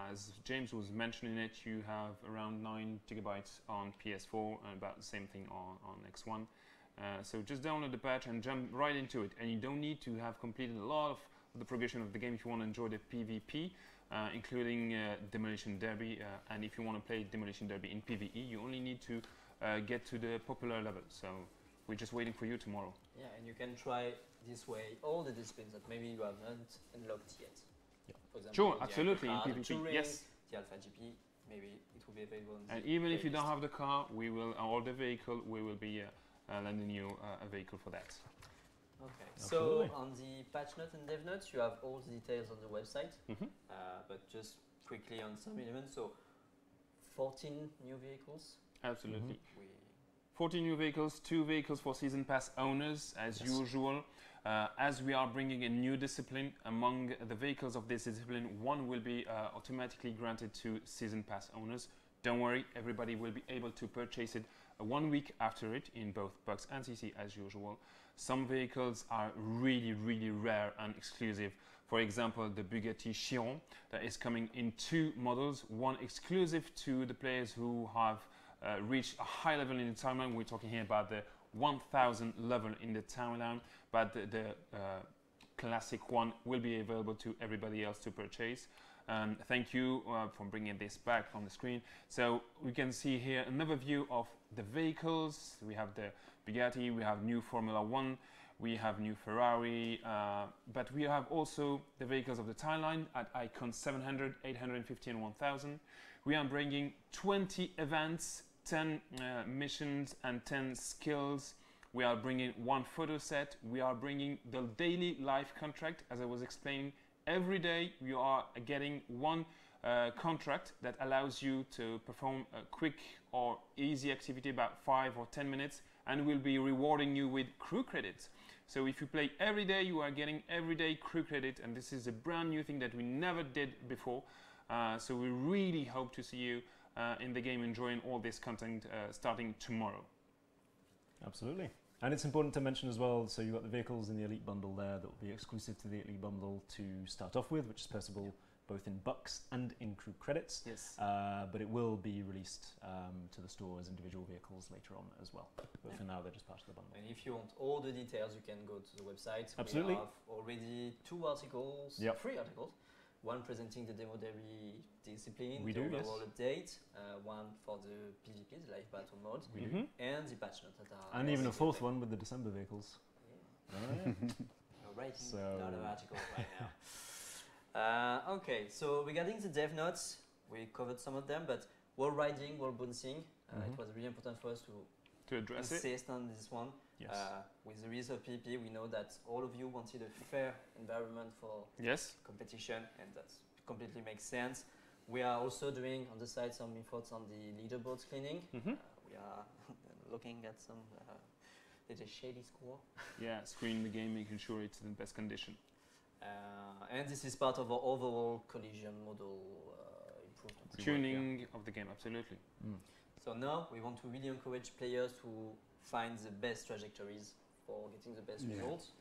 As James was mentioning it, you have around 9 gigabytes on PS4 and about the same thing on X1. So just download the patch and jump right into it. And you don't need to have completed a lot of the progression of the game if you want to enjoy the PvP, including Demolition Derby. And if you want to play Demolition Derby in PvE, you only need to get to the popular level. So we're just waiting for you tomorrow. Yeah, and you can try this way all the disciplines that maybe you haven't unlocked yet. For example, Sure, the absolutely, in Alpha, the PvP, Touring, yes. the Alpha GP, maybe it will be available in And the even if you don't playlist. have the car, we will, or the vehicle, we will be lending you a vehicle for that. Okay, Absolutely. so on the patch notes and dev notes, you have all the details on the website, Mhm. but just quickly on some elements. So 14 new vehicles. Absolutely. We 14 new vehicles, 2 vehicles for season pass owners as Yes. usual. As we are bringing a new discipline, among the vehicles of this discipline, one will be automatically granted to season pass owners. Don't worry, everybody will be able to purchase it 1 week after it in both Bucks and CC as usual. Some vehicles are really, really rare and exclusive. For example, the Bugatti Chiron that is coming in 2 models, one exclusive to the players who have reached a high level in the timeline. We're talking here about the 1000 level in the timeline, but the classic one will be available to everybody else to purchase. And thank you for bringing this back on the screen. So we can see here another view of the vehicles. We have the Bugatti, we have new Formula One, we have new Ferrari, but we have also the vehicles of the timeline at icon 700, 850 and 1000. We are bringing 20 events, 10 missions and 10 skills. We are bringing 1 photo set. We are bringing the daily life contract. As I was explaining, every day you are getting 1 contract that allows you to perform a quick or easy activity about 5 or 10 minutes, and will be rewarding you with crew credits. So if you play every day, you are getting everyday crew credit, and this is a brand new thing that we never did before. So we really hope to see you in the game enjoying all this content starting tomorrow. Absolutely. And it's important to mention as well, so you've got the vehicles in the Elite Bundle there that will be exclusive to the Elite Bundle to start off with, which is possible both in bucks and in crew credits. yes. But it will be released to the store as individual vehicles later on as well. But for now, they're just part of the bundle. And if you want all the details, you can go to the website. Absolutely. We have already 2 articles, Yep. 3 articles. One presenting the Demo Derby discipline, We the do, yes. overall update. One for the PvP, the live battle mode, We do. Mhm. and the patch notes that are. And even a also 4th there. one with the December vehicles. Yeah. Oh, yeah. We're writing So- a lot of articles right now. Okay, so regarding the dev notes, we covered some of them, but wall riding, wall bouncing, Mhm. it was really important for us To address it. insist on this one. Yes. With the release of PvP, we know that all of you wanted a fair environment for Yes. competition, and that completely makes sense. We are also doing on the side some efforts on the leaderboards cleaning. Mhm. We are looking at some little shady score. Yeah, screening the game, making sure it's in the best condition. And this is part of our overall collision model improvement. Tuning of the game, absolutely. Mm. So now we want to really encourage players to find the best trajectories for getting the best Yeah. results.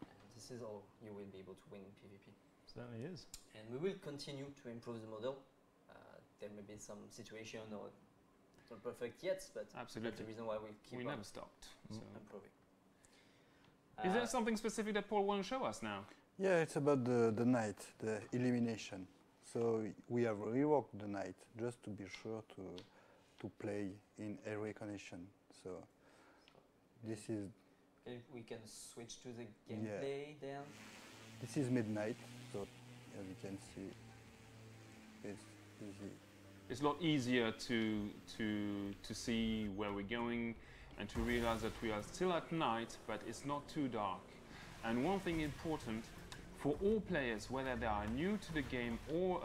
And this is how you will be able to win in PvP. Certainly is. And we will continue to improve the model. There may be some situation or it's not perfect yet, but that's the Absolutely. reason why we keep We on never stopped. So. improving. Is there something specific that Paul want to show us now? Yeah, it's about the night, the elimination. So we have reworked the night just to be sure to play in every condition. So this is. Okay, we can switch to the gameplay then. This is midnight, so as you can see, it's easy. It's a lot easier to see where we're going and to realize that we are still at night, but it's not too dark. And one thing important for all players, whether they are new to the game or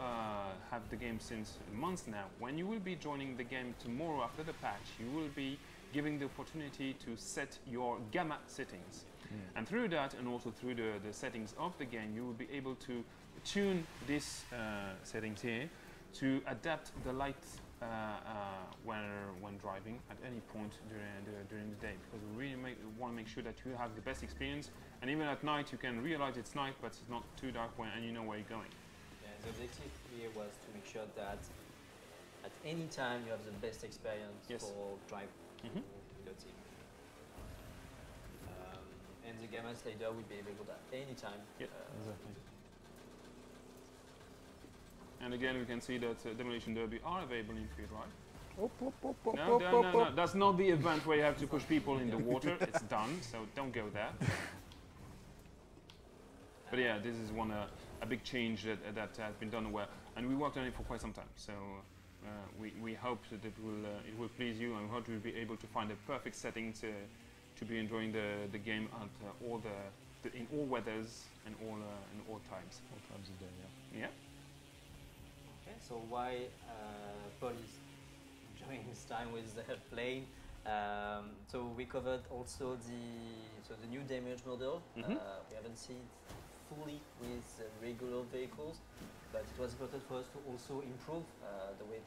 have the game since months now, when you will be joining the game tomorrow after the patch, you will be given the opportunity to set your gamma settings. And through that, and also through the settings of the game, you will be able to tune these settings here to adapt the light when driving at any point during the day, because we really want to make sure that you have the best experience, and even at night you can realize it's night but it's not too dark and you know where you're going. Yeah, the objective here was to make sure that at any time you have the best experience for driving your team. And the gamma slider will be available at any time. Yep, exactly. And again, we can see that Demolition Derby are available in free ride. No, That's not the event where you have to push people in the water. It's done, so don't go there. But yeah, this is a big change that has been done well, and we worked on it for quite some time. So we hope that it will please you, and we hope we'll be able to find the perfect setting to be enjoying the game at in all weathers and all times. All times of day, yeah. Yeah. Okay, so why Paul is enjoying his time with the plane? So we covered also the new damage model. We haven't seen it fully with regular vehicles, but it was important for us to also improve the way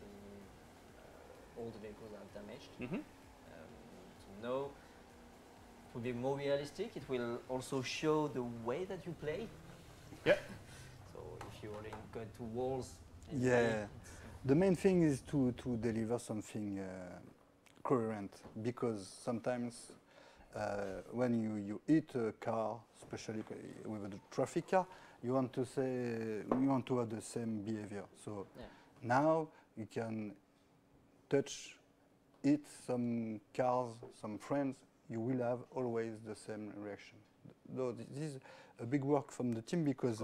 all the vehicles are damaged. So now it will be more realistic. It will also show the way that you play. Yeah. So if you're going to walls. Yeah. The main thing is to deliver something coherent, because sometimes when you hit a car, especially with a traffic car, you want to have the same behavior. So now you can hit some cars, some friends, you will have always the same reaction. Though this is a big work from the team, because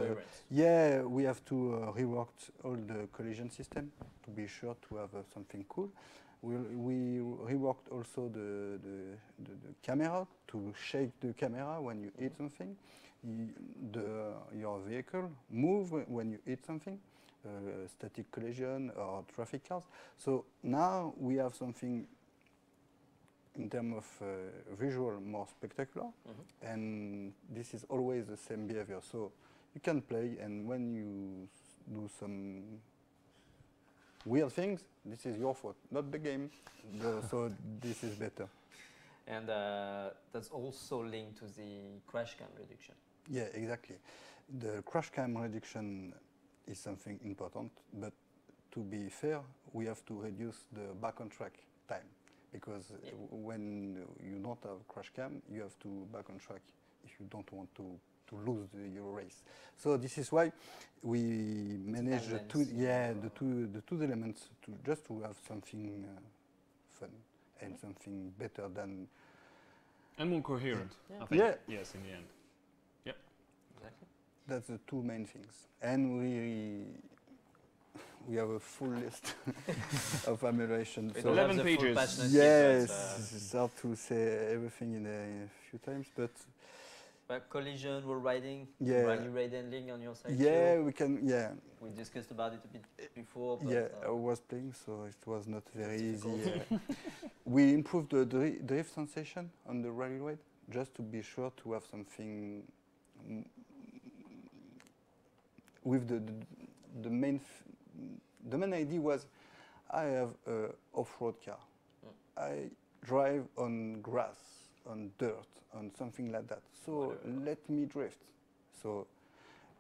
we have to rework all the collision system to be sure to have something cool. We reworked also the camera, to shake the camera when you hit something. Your vehicle move when you hit something, static collision or traffic cars. So now we have something in terms of visual more spectacular, and this is always the same behavior. So you can play, and when you do some weird things, this is your fault, not the game. So this is better. And that's also linked to the crash cam reduction. Yeah, exactly. The crash cam reduction is something important, but to be fair, we have to reduce the back on track time. Because when you don't have crash cam, you have to back on track if you don't want to lose your race. So this is why we manage the two elements to have something fun and something better than and more coherent. Yeah. I think. Yes, in the end. Yep. Exactly. That's the two main things, and we have a full list of amelioration. So 11 pages. Yes, it's hard to say everything in a few times, but collision, wall riding, rally raid handling on your side. Yeah, we can. Yeah, we discussed about it a bit before. But yeah, I was playing, so it was not very easy. We improved the drift sensation on the rally raid, just to be sure to have something with the main. The main idea was, I have an off-road car. I drive on grass, on dirt, on something like that. So let me drift. So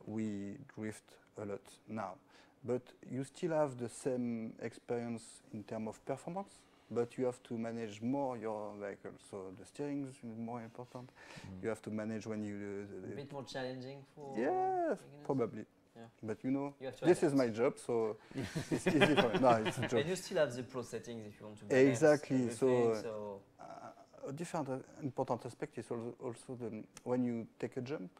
we drift a lot now. But you still have the same experience in terms of performance, but you have to manage more your vehicle. So the steering is more important. You have to manage when you... A bit more challenging for Yes, beginners? probably. Yeah. But you know, You have to this is adapt. my job, so it's easy for me. No, it's a job. And you still have the pro settings if you want to balance Exactly. everything, So, so a different important aspect is also when you take a jump.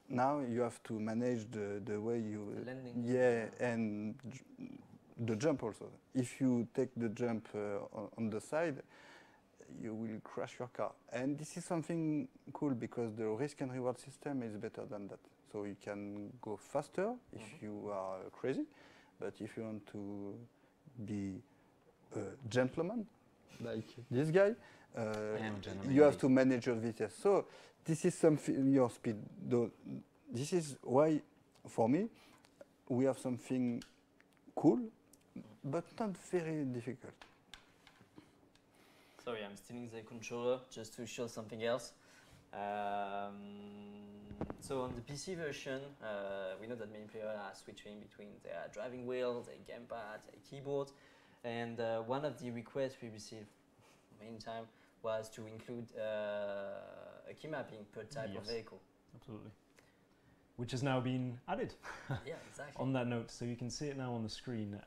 Now you have to manage the way you... the landing. Yeah, and the jump also. If you take the jump on the side, you will crash your car. And this is something cool because the risk and reward system is better than that. So you can go faster if you are crazy, but if you want to be a gentleman, like this guy, you have to manage your VTS. So this is something, your speed. This is why, for me, we have something cool, but not very difficult. Sorry, I'm stealing the controller just to show something else. So on the PC version, we know that many players are switching between their driving wheel, their gamepad, their keyboard, and one of the requests we received many times was to include a key mapping per type of vehicle. Absolutely. Which has now been added. Yeah, exactly. On that note, so you can see it now on the screen.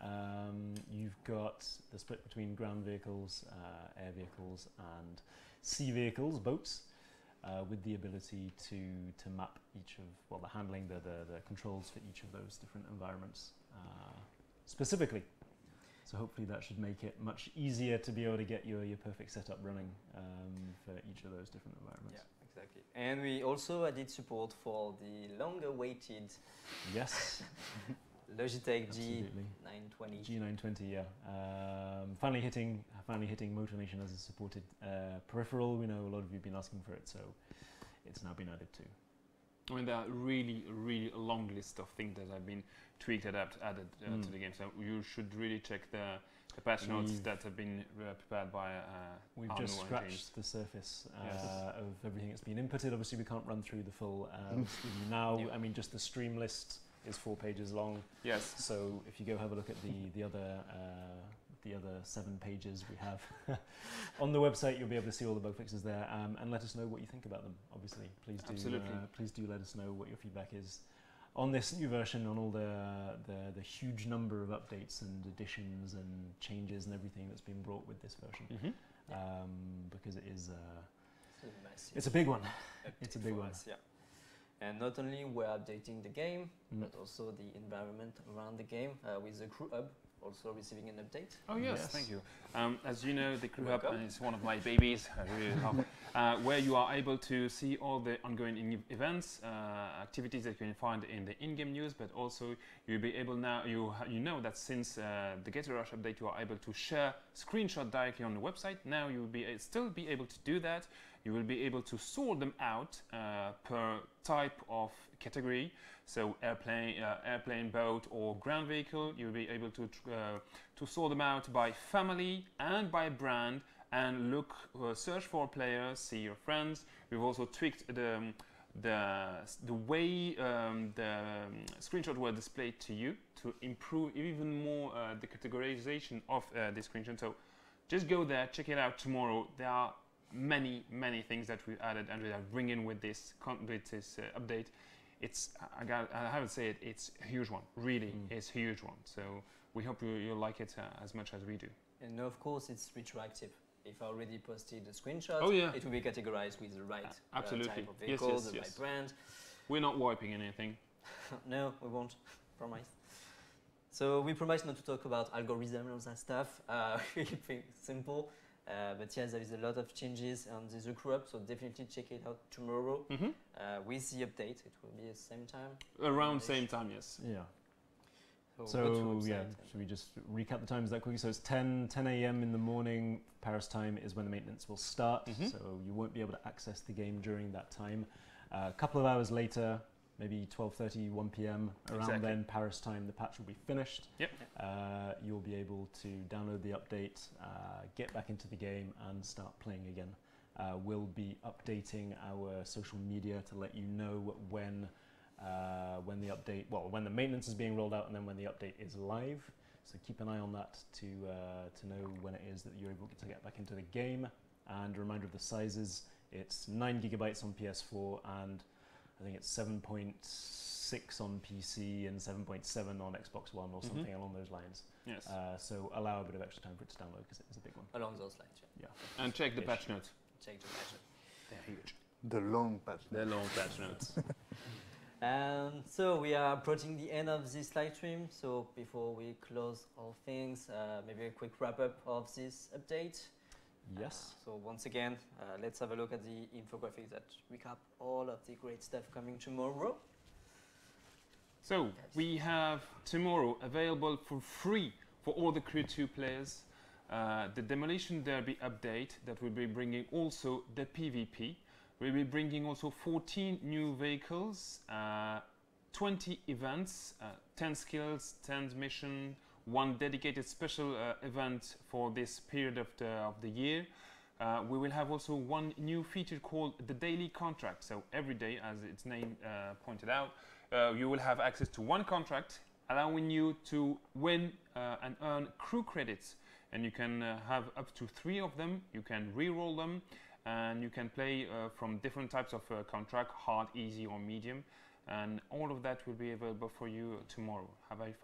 You've got the split between ground vehicles, air vehicles, and sea vehicles, boats, with the ability to map each of, well, the handling, the controls for each of those different environments specifically. So hopefully that should make it much easier to be able to get your perfect setup running for each of those different environments. Yeah, exactly. And we also added support for the longer-awaited Logitech G920. G920, yeah. Finally hitting Motornation as a supported peripheral. We know a lot of you have been asking for it, so it's now been added too. I mean, there are really long list of things that have been tweaked, added to the game. So you should really check the patch notes that have been prepared by We've Arnaud just and scratched James. the surface of everything that's been inputted. Obviously, we can't run through the full list with you now. I mean, just the stream list is 4 pages long. Yes. So if you go have a look at the other 7 pages we have on the website, you'll be able to see all the bug fixes there, and let us know what you think about them. Obviously, please do let us know what your feedback is on this new version, on all the huge number of updates and additions and changes and everything that's been brought with this version, because it is it's a big one. It's a big one. Yeah. And not only we're updating the game, but also the environment around the game with the Crew Hub also receiving an update. Oh yes, thank you. As you know, the Crew Hub is one of my babies, I really love, where you are able to see all the ongoing events, activities that you can find in the in-game news, but also you'll be able now, you know that since the Get a Rush update, you are able to share screenshots directly on the website. Now you will still be able to do that. You will be able to sort them out per type of category. So airplane, boat, or ground vehicle. You'll be able to sort them out by family and by brand, and search for players, see your friends. We've also tweaked the way the screenshots were displayed to you to improve even more the categorization of the screenshot. So just go there, check it out tomorrow. There are many things that we've added and we are bringing with this update. I haven't said it, it's a huge one. Really, it's a huge one. So we hope you'll like it as much as we do. And of course, it's retroactive. If I already posted a screenshot, it will be categorized with the right type of vehicle, the right brand. We're not wiping anything. No, we won't. Promise. So we promise not to talk about algorithms and all that stuff. We keep things simple. But yes, there is a lot of changes on the Crew Hub, so definitely check it out tomorrow with the update. It will be at the same time. Around same time, yes. Yeah. So should we just recap the times that quickly? So it's 10 a.m. in the morning, Paris time is when the maintenance will start, so you won't be able to access the game during that time. A couple of hours later, maybe 12:30, 1 p.m. around then, Paris time, the patch will be finished. Yep. You'll be able to download the update, get back into the game, and start playing again. We'll be updating our social media to let you know when the update, when the maintenance is being rolled out, and then when the update is live. So keep an eye on that to know when it is that you're able to get back into the game. And a reminder of the sizes, it's 9 gigabytes on PS4 and I think it's 7.6 on PC and 7.7 on Xbox One or something along those lines. Yes. So allow a bit of extra time for it to download because it's a big one. Along those lines, Yeah. And check the patch notes. Check the patch notes. They're huge. The long patch. The long patch notes. And so we are approaching the end of this live stream. So before we close all things, maybe a quick wrap up of this update. Yes. So once again, let's have a look at the infographic that recap all of the great stuff coming tomorrow. So we have tomorrow available for free for all the Crew 2 players, the Demolition Derby update that will be bringing also the PvP. We'll be bringing also 14 new vehicles, 20 events, 10 skills, 10 mission, one dedicated special event for this period of the year. We will have also one new feature called the daily contract. So every day, as its name pointed out, you will have access to one contract, allowing you to win and earn crew credits. And you can have up to 3 of them. You can re-roll them, and you can play from different types of contract, hard, easy, or medium. And all of that will be available for you tomorrow.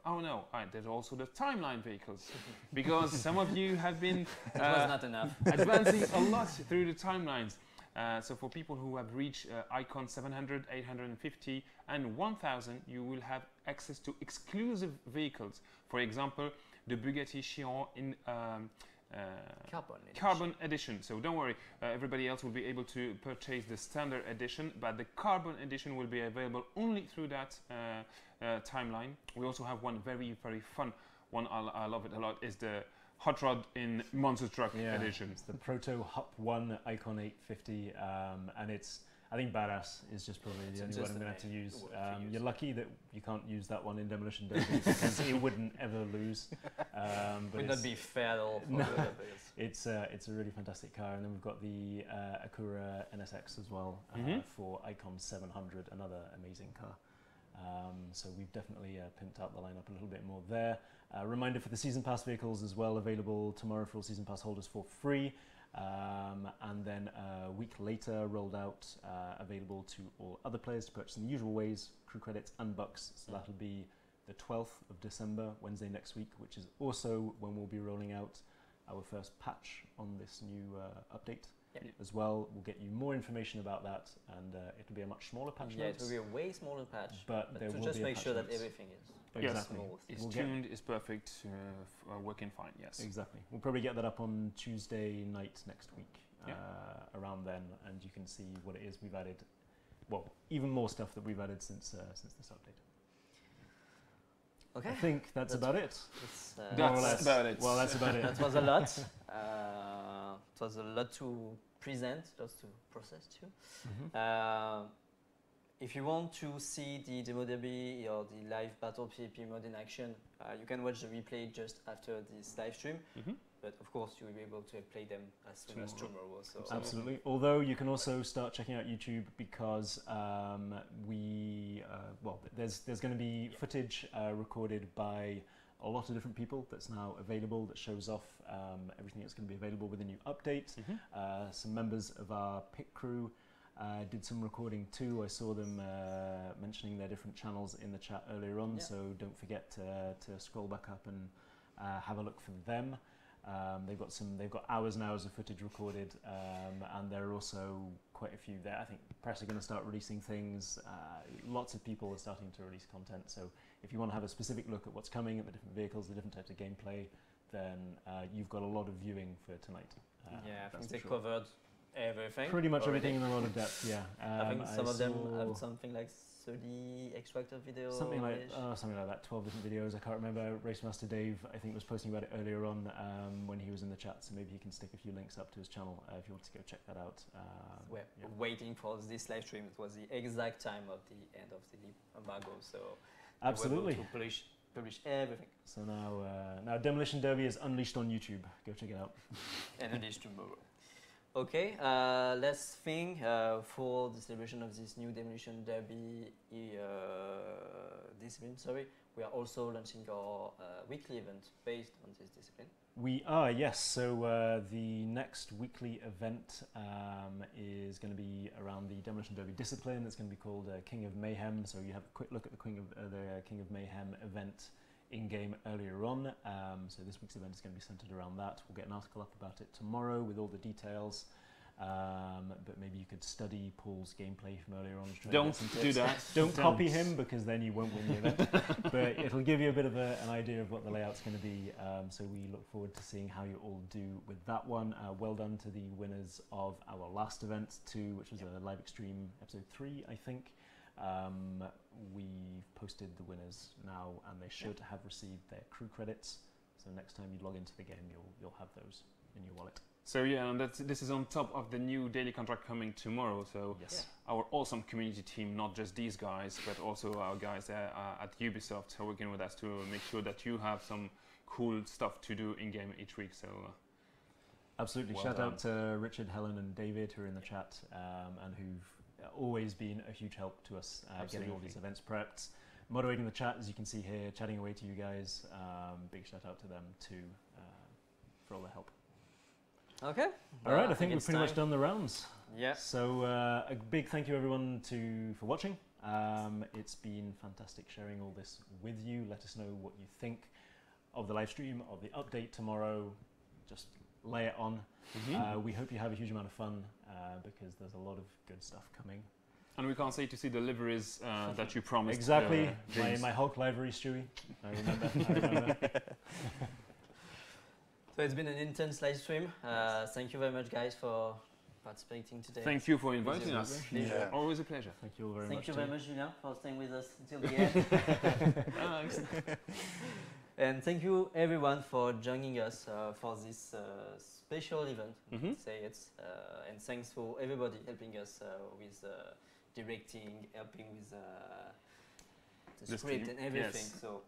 Oh no, there's also the timeline vehicles, because some of you have been It was not enough. advancing a lot through the timelines. So for people who have reached icon 700, 850 and 1000, you will have access to exclusive vehicles. For example, the Bugatti Chiron in Carbon edition. So don't worry, everybody else will be able to purchase the standard edition, but the Carbon edition will be available only through that timeline. We also have one very, very fun one. I love it a lot. Is the Hot Rod in Monster Truck edition. It's the Proto Hup 1 Icon 850, and it's, I think badass is just probably the only word I'm going to have to use. You're lucky that you can't use that one in Demolition Derby because it wouldn't ever lose. But would not be fair at all. No, it's a really fantastic car, and then we've got the Acura NSX as well for Icon 700, another amazing car. So we've definitely pimped out the lineup a little bit more there. Reminder for the Season Pass vehicles as well, available tomorrow for all Season Pass holders for free. And then a week later rolled out, available to all other players to purchase in the usual ways, crew credits and bucks. So that'll be the 12th of December, Wednesday next week, which is also when we'll be rolling out our first patch on this new update. As well. We'll get you more information about that, and it'll be a much smaller patch. Yeah, it will be a way smaller patch, but there will just be make sure notes. that everything is exactly. It's tuned, it's perfect, working fine. Yes, exactly. We'll probably get that up on Tuesday night next week, around then, and you can see what it is we've added. Well, even more stuff that we've added since this update. Okay. I think that's about it. That's about it. Well, that's about it. That was a lot. It was a lot to present, just to process too. If you want to see the Demo Derby or the live Battle PvP mode in action, you can watch the replay just after this live stream. But of course, you will be able to play them as soon as tomorrow. So absolutely. Although you can also start checking out YouTube because there's going to be footage recorded by a lot of different people that's now available, that shows off everything that's going to be available with the new update. Some members of our pit crew did some recording too. I saw them mentioning their different channels in the chat earlier on, so don't forget to scroll back up and have a look for them. They've got hours and hours of footage recorded, and there are also quite a few there. I think press are going to start releasing things. Lots of people are starting to release content. So if you want to have a specific look at what's coming, at the different vehicles, the different types of gameplay, then you've got a lot of viewing for tonight. I think they covered everything. Pretty much everything in a lot of depth. Yeah. I think some of them have something like 30 extracted videos. Something like that. 12 different videos. I can't remember. Racemaster Dave, I think, was posting about it earlier on when he was in the chat. So maybe he can stick a few links up to his channel if you want to go check that out. We're waiting for this live stream. It was the exact time of the end of the embargo, so absolutely we were able to publish everything. So now Demolition Derby is unleashed on YouTube. Go check it out. And unleashed tomorrow. Okay, last thing for the celebration of this new Demolition Derby discipline, we are also launching our weekly event based on this discipline. We are, yes. So the next weekly event is going to be around the Demolition Derby discipline. It's going to be called King of Mayhem. So you have a quick look at the King of Mayhem event in-game earlier on. So this week's event is going to be centered around that. We'll get an article up about it tomorrow with all the details. But maybe you could study Paul's gameplay from earlier on. Don't do that. Don't copy him, because then you won't win the event. But it'll give you a bit of an idea of what the layout's going to be. So we look forward to seeing how you all do with that one. Well done to the winners of our last event too, which was a live extreme episode 3, I think. We've posted the winners now, and they should have received their crew credits. So next time you log into the game, you'll have those in your wallet. So yeah, and this is on top of the new daily contract coming tomorrow. So yes. Our awesome community team, not just these guys, but also our guys at Ubisoft, are working with us to make sure that you have some cool stuff to do in game each week. So absolutely, well shout done. out to Richard, Helen, and David, who are in the chat and who've always been a huge help to us getting all these events prepped, moderating the chat, as you can see here, chatting away to you guys. Big shout out to them too for all the help. Okay. All right, I think we've pretty much done the rounds. Yeah. So a big thank you everyone for watching. It's been fantastic sharing all this with you. Let us know what you think of the live stream, of the update tomorrow. Just lay it on. We hope you have a huge amount of fun because there's a lot of good stuff coming. And we can't wait to see the liveries that you promised. Exactly. James. My Hulk livery, Stewie. I remember. So it's been an intense live stream. Thank you very much, guys, for participating today. Thank you for inviting us. Yeah. Always a pleasure. Thank you all very much. Thank you very much, Julien, for staying with us until the end. And thank you, everyone, for joining us for this special event. Say it. And thanks for everybody helping us with directing, helping with the script and everything. Yes. So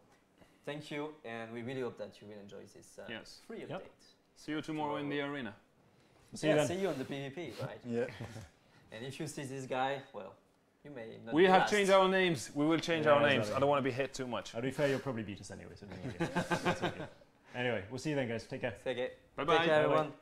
thank you, and we really hope that you will enjoy this free update. See you tomorrow in the arena. See you then. See you on the PvP, right? Yeah. And if you see this guy, well, you may not. We be have last. changed our names. We will change our names. Exactly. I don't want to be hit too much. To be fair, you'll probably beat us anyway. So it's okay. Anyway, we'll see you then, guys. Take care. Okay. Bye-bye. Take care, everyone.